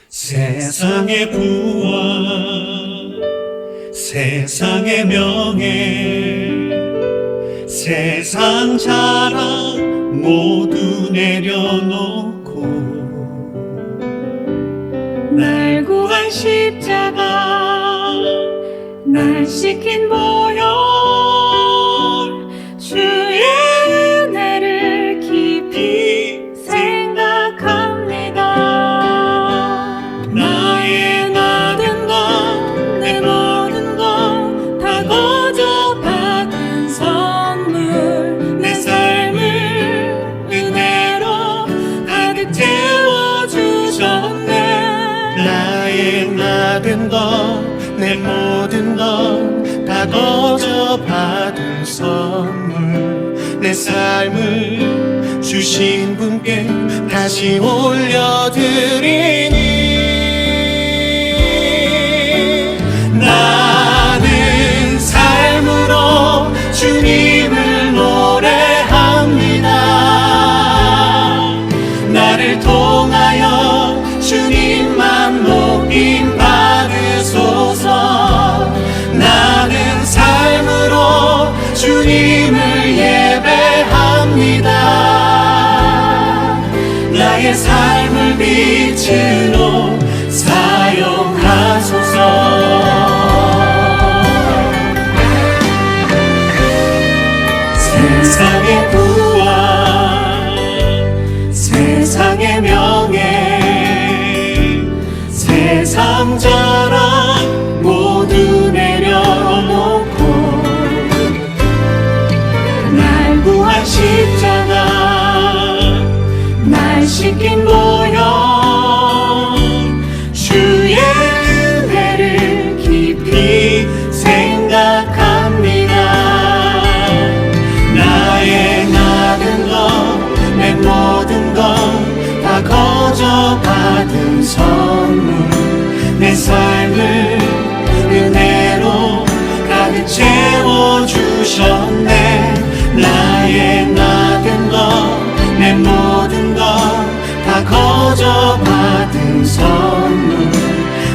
세상의 부와 세상의 명예 세상 자랑 모두 내려놓고 날 구한 십자가 날 시킨 보혈 주의 은혜를 깊이 생각합니다. 나의 모든 것 내 모든 것 다 거저 받은 선물 내 삶을 은혜로 가득 채워주셨네. 나의 모든 것 내 모든 것 다 거저 받은 선물 내 삶을 주신 분께 다시 올려드리니 나는 삶으로 주님을 노래합니다. 나를 통하여 주님만 높임 받으소서. 나는 삶으로 주님을 예배합니다. 나의 삶을 빛으로 사용하소서. 세상의 부와 세상의 명예 세상 자랑 모두 내려놓고 날 구한 십자가 날 씻긴 보혈 주의 은혜를 깊이 생각합니다. 나의 모든 것 내 모든 것 다 거저 받은 선물 내 삶을 은혜로 가득 채워주셨네. 나의 모든 것 내 모든 것 다 거저 받은 선물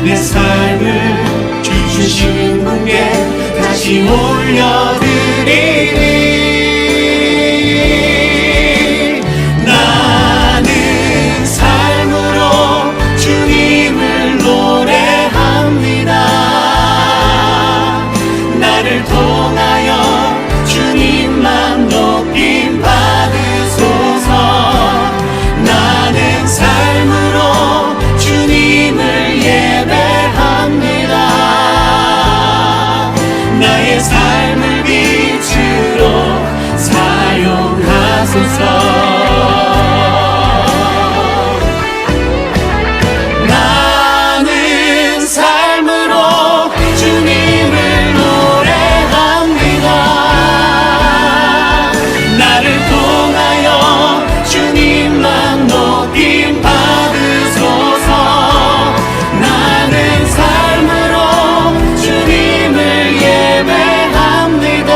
내 삶을 주신 분께 다시 올려드리니 나는 삶으로 주님을 노래합니다. 나를 통하여 주님만 높임 받으소서. 나는 삶으로 주님을 예배합니다. 나의 삶을 빛으로 사용하소서. 나는 삶으로 주님을 노래합니다. 나를 통하여 주님만 높임 받으소서. 나는 삶으로 주님을 예배합니다.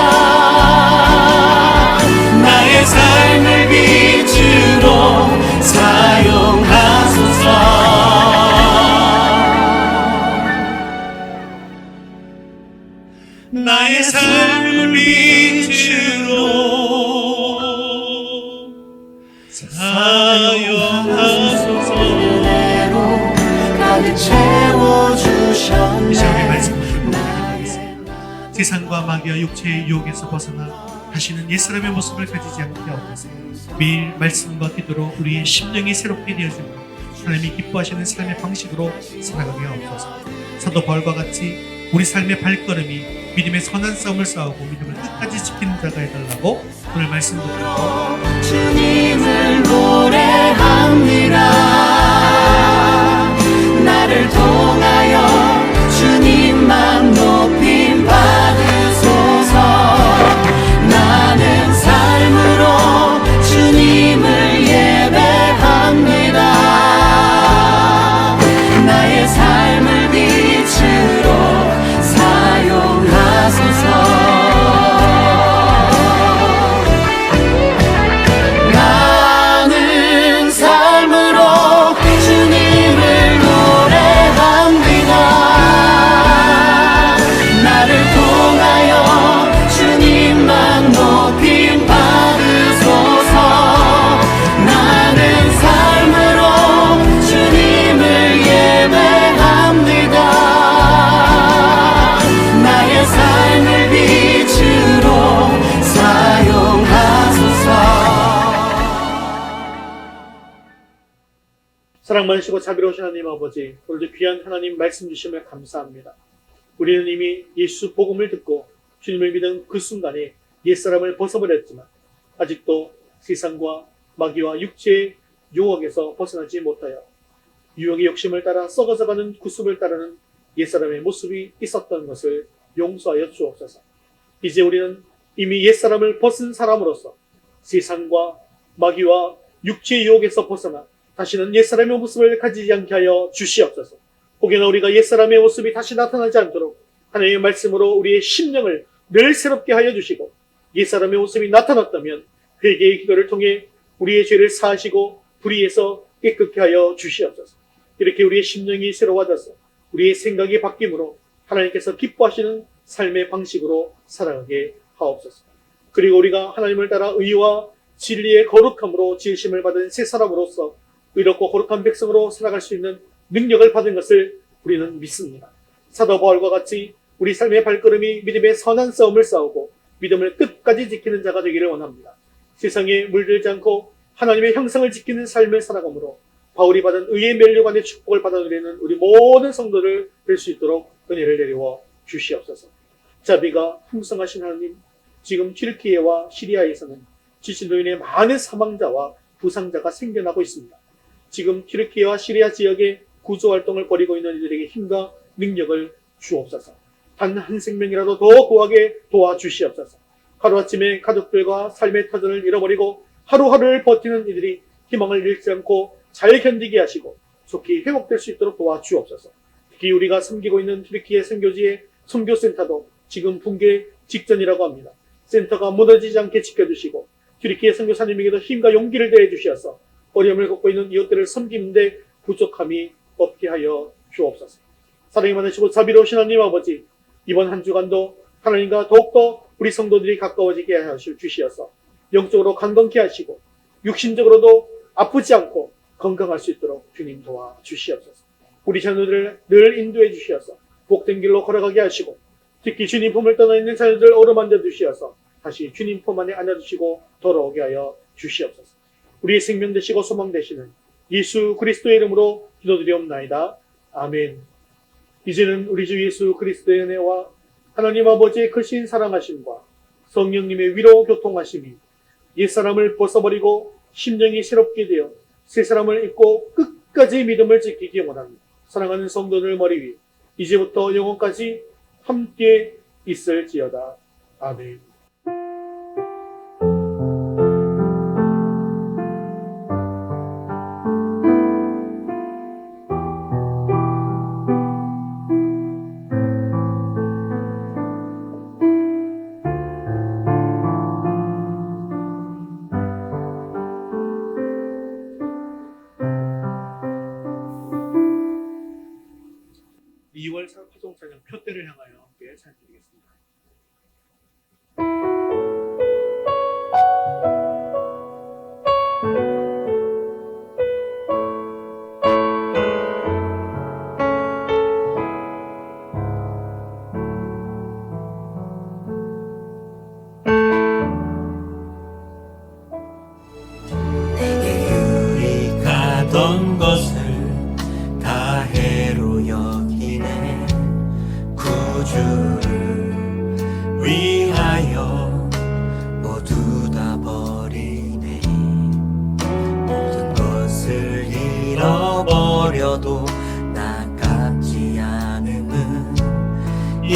나의 삶을 빛으로 사용하소서. 삶을 빛으로 사용하소서. 가득 채워주셨네. 이 시간에 말씀을 묵상하겠습니다. 세상과 마귀와 육체의 유혹에서 벗어나 다시는 옛사람의 모습을 가지지 않게 하옵소서. 매일 말씀과 기도로 우리의 심령이 새롭게 되어지고 하나님이 기뻐하시는 삶의 방식으로 살아가게 하옵소서. 사도 바울과 같이 우리 삶의 발걸음이 믿음의 선한 싸움을 싸우고 믿음을 끝까지 지키는 자가 해달라고 오늘 말씀 듣고 주님을 노래합니다. 나를 통하여 주님만 높임 받으소서. 나는 삶으로 주님을 예배합니다. 나의 삶을 빛으로 사용하소서. 나는 삶으로 주님을 노래합니다. 나를 통하여 주님만 높임 받으소서. 나는 삶으로 주님을 예배합니다. 나의 삶을 빛으로 사용하소서. 사랑 많으시고 자비로우신 하나님 아버지, 오늘도 귀한 하나님 말씀 주심을 감사합니다. 우리는 이미 예수 복음을 듣고 주님을 믿은 그 순간에 옛사람을 벗어버렸지만 아직도 세상과 마귀와 육체의 유혹에서 벗어나지 못하여 유혹의 욕심을 따라 썩어져가는 구습을 따르는 옛사람의 모습이 있었던 것을 용서하여 주옵소서. 이제 우리는 이미 옛사람을 벗은 사람으로서 세상과 마귀와 육체의 유혹에서 벗어나 다시는 옛사람의 모습을 가지지 않게 하여 주시옵소서. 혹여나 우리가 옛사람의 모습이 다시 나타나지 않도록 하나님의 말씀으로 우리의 심령을 늘 새롭게 하여 주시고, 옛사람의 모습이 나타났다면 회개의 기도를 통해 우리의 죄를 사하시고 불의에서 깨끗게 하여 주시옵소서. 이렇게 우리의 심령이 새로워져서 우리의 생각이 바뀜으로 하나님께서 기뻐하시는 삶의 방식으로 살아가게 하옵소서. 그리고 우리가 하나님을 따라 의와 진리의 거룩함으로 지으심을 받은 새 사람으로서 의롭고 거룩한 백성으로 살아갈 수 있는 능력을 받은 것을 우리는 믿습니다. 사도 바울과 같이 우리 삶의 발걸음이 믿음의 선한 싸움을 싸우고 믿음을 끝까지 지키는 자가 되기를 원합니다. 세상에 물들지 않고 하나님의 형상을 지키는 삶을 살아가므로 바울이 받은 의의 면류 안의 축복을 받아 누리는 우리 모든 성도를 될 수 있도록 은혜를 내리워 주시옵소서. 자비가 풍성하신 하나님, 지금 튀르키예와 시리아에서는 지진으로 인해 많은 사망자와 부상자가 생겨나고 있습니다. 지금 튀르키예와 시리아 지역에 구조활동을 벌이고 있는 이들에게 힘과 능력을 주옵소서. 단 한 생명이라도 더 구하게 도와주시옵소서. 하루아침에 가족들과 삶의 터전을 잃어버리고 하루하루를 버티는 이들이 희망을 잃지 않고 잘 견디게 하시고 좋게 회복될 수 있도록 도와주옵소서. 특히 우리가 섬기고 있는 튀르키예 선교지의 선교센터도 지금 붕괴 직전이라고 합니다. 센터가 무너지지 않게 지켜주시고 튀르키예 선교사님에게도 힘과 용기를 더해 주시어서 어려움을 겪고 있는 이웃들을 섬기는데 부족함이 없게 하여 주옵소서. 사랑이 많으시고 자비로우신 하나님 아버지, 이번 한 주간도 하나님과 더욱더 우리 성도들이 가까워지게 하여 주시어서 영적으로 강건케 하시고 육신적으로도 아프지 않고 건강할 수 있도록 주님 도와주시옵소서. 우리 자녀들을 늘 인도해 주시어서 복된 길로 걸어가게 하시고 특히 주님 품을 떠나 있는 자녀들 어루만져 주시어서 다시 주님 품 안에 안아주시고 돌아오게 하여 주시옵소서. 우리의 생명 되시고 소망 되시는 예수 그리스도의 이름으로 기도드리옵나이다. 아멘. 이제는 우리 주 예수 그리스도의 은혜와 하나님 아버지의 크신 사랑하심과 성령님의 위로 교통하심이 옛사람을 벗어버리고 심령이 새롭게 되어 새사람을 입고 끝까지 믿음을 지키기 원합니다. 사랑하는 성도들 머리 위 이제부터 영원까지 함께 있을지어다. 아멘. 화종 찬양 표대를 향하여 함께 찬양드리겠습니다.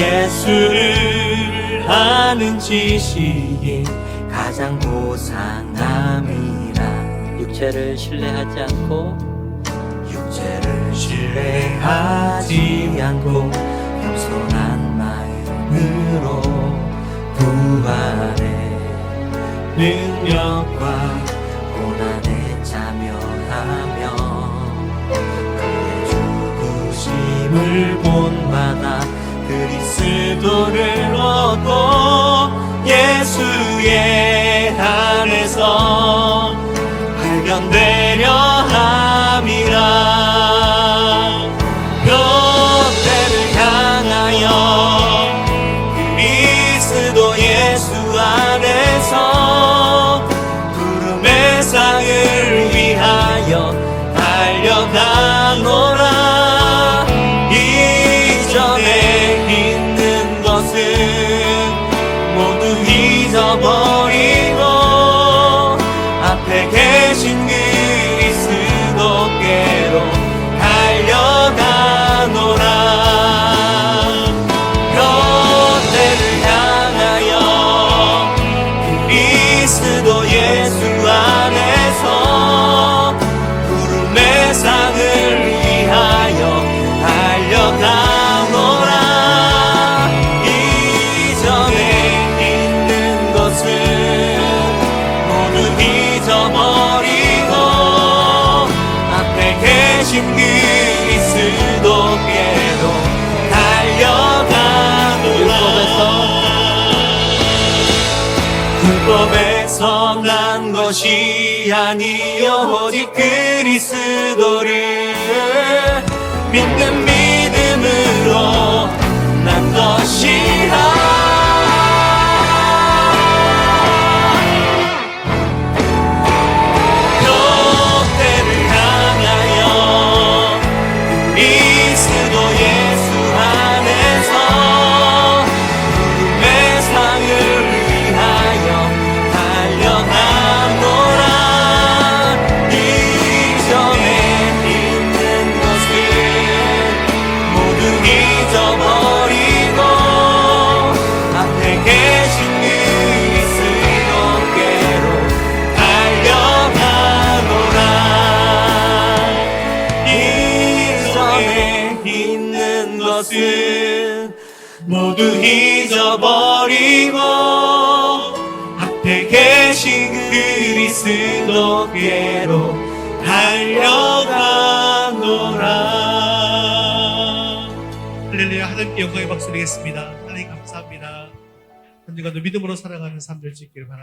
예수를 아는 지식이 가장 고상함이라. 육체를 신뢰하지 않고 육체를 신뢰하지 않고 겸손한 마음으로 부활의 능력과 고난에 참여하며 그의 죽으심을 본받아 그리스도를 얻고 예수의 안에서 발견되려 함이라. 뼈대를 향하여 그리스도 예수 안에서 구름의 상을 위하여 달려가노라. 이전에 있는 것은 모두 잊어버리고 앞에 계신 그리스도께로 달려가노라. 뼈대를 향하여 그리스도 예수 안에서 구름의 상을 위하여 달려가노라. 이전에 있는 것은 모두 잊어버리고 앞에 계신 그리스도께로 달려가노라. 율법에서 난 것이 아니요 오직 그리스도를 믿는 믿음으로 난 것이라. 뼈대를 향하여 그리스도 예수 안에서 구름의 상을 위하여 달려가노라. 이전에 있는 것은 모두 잊어버리고 앞에 계신 그리스도께로 달려가노라. 이전에 있는 것은 모두 잊어버리고 앞에 계신 그리스도께로 달려가노라. 할렐루야. 하나님께 영광의 박수 드리겠습니다. 하나님 감사합니다. 언젠가도 믿음으로 살아가는 삶 될 수 있기를 바랍니다.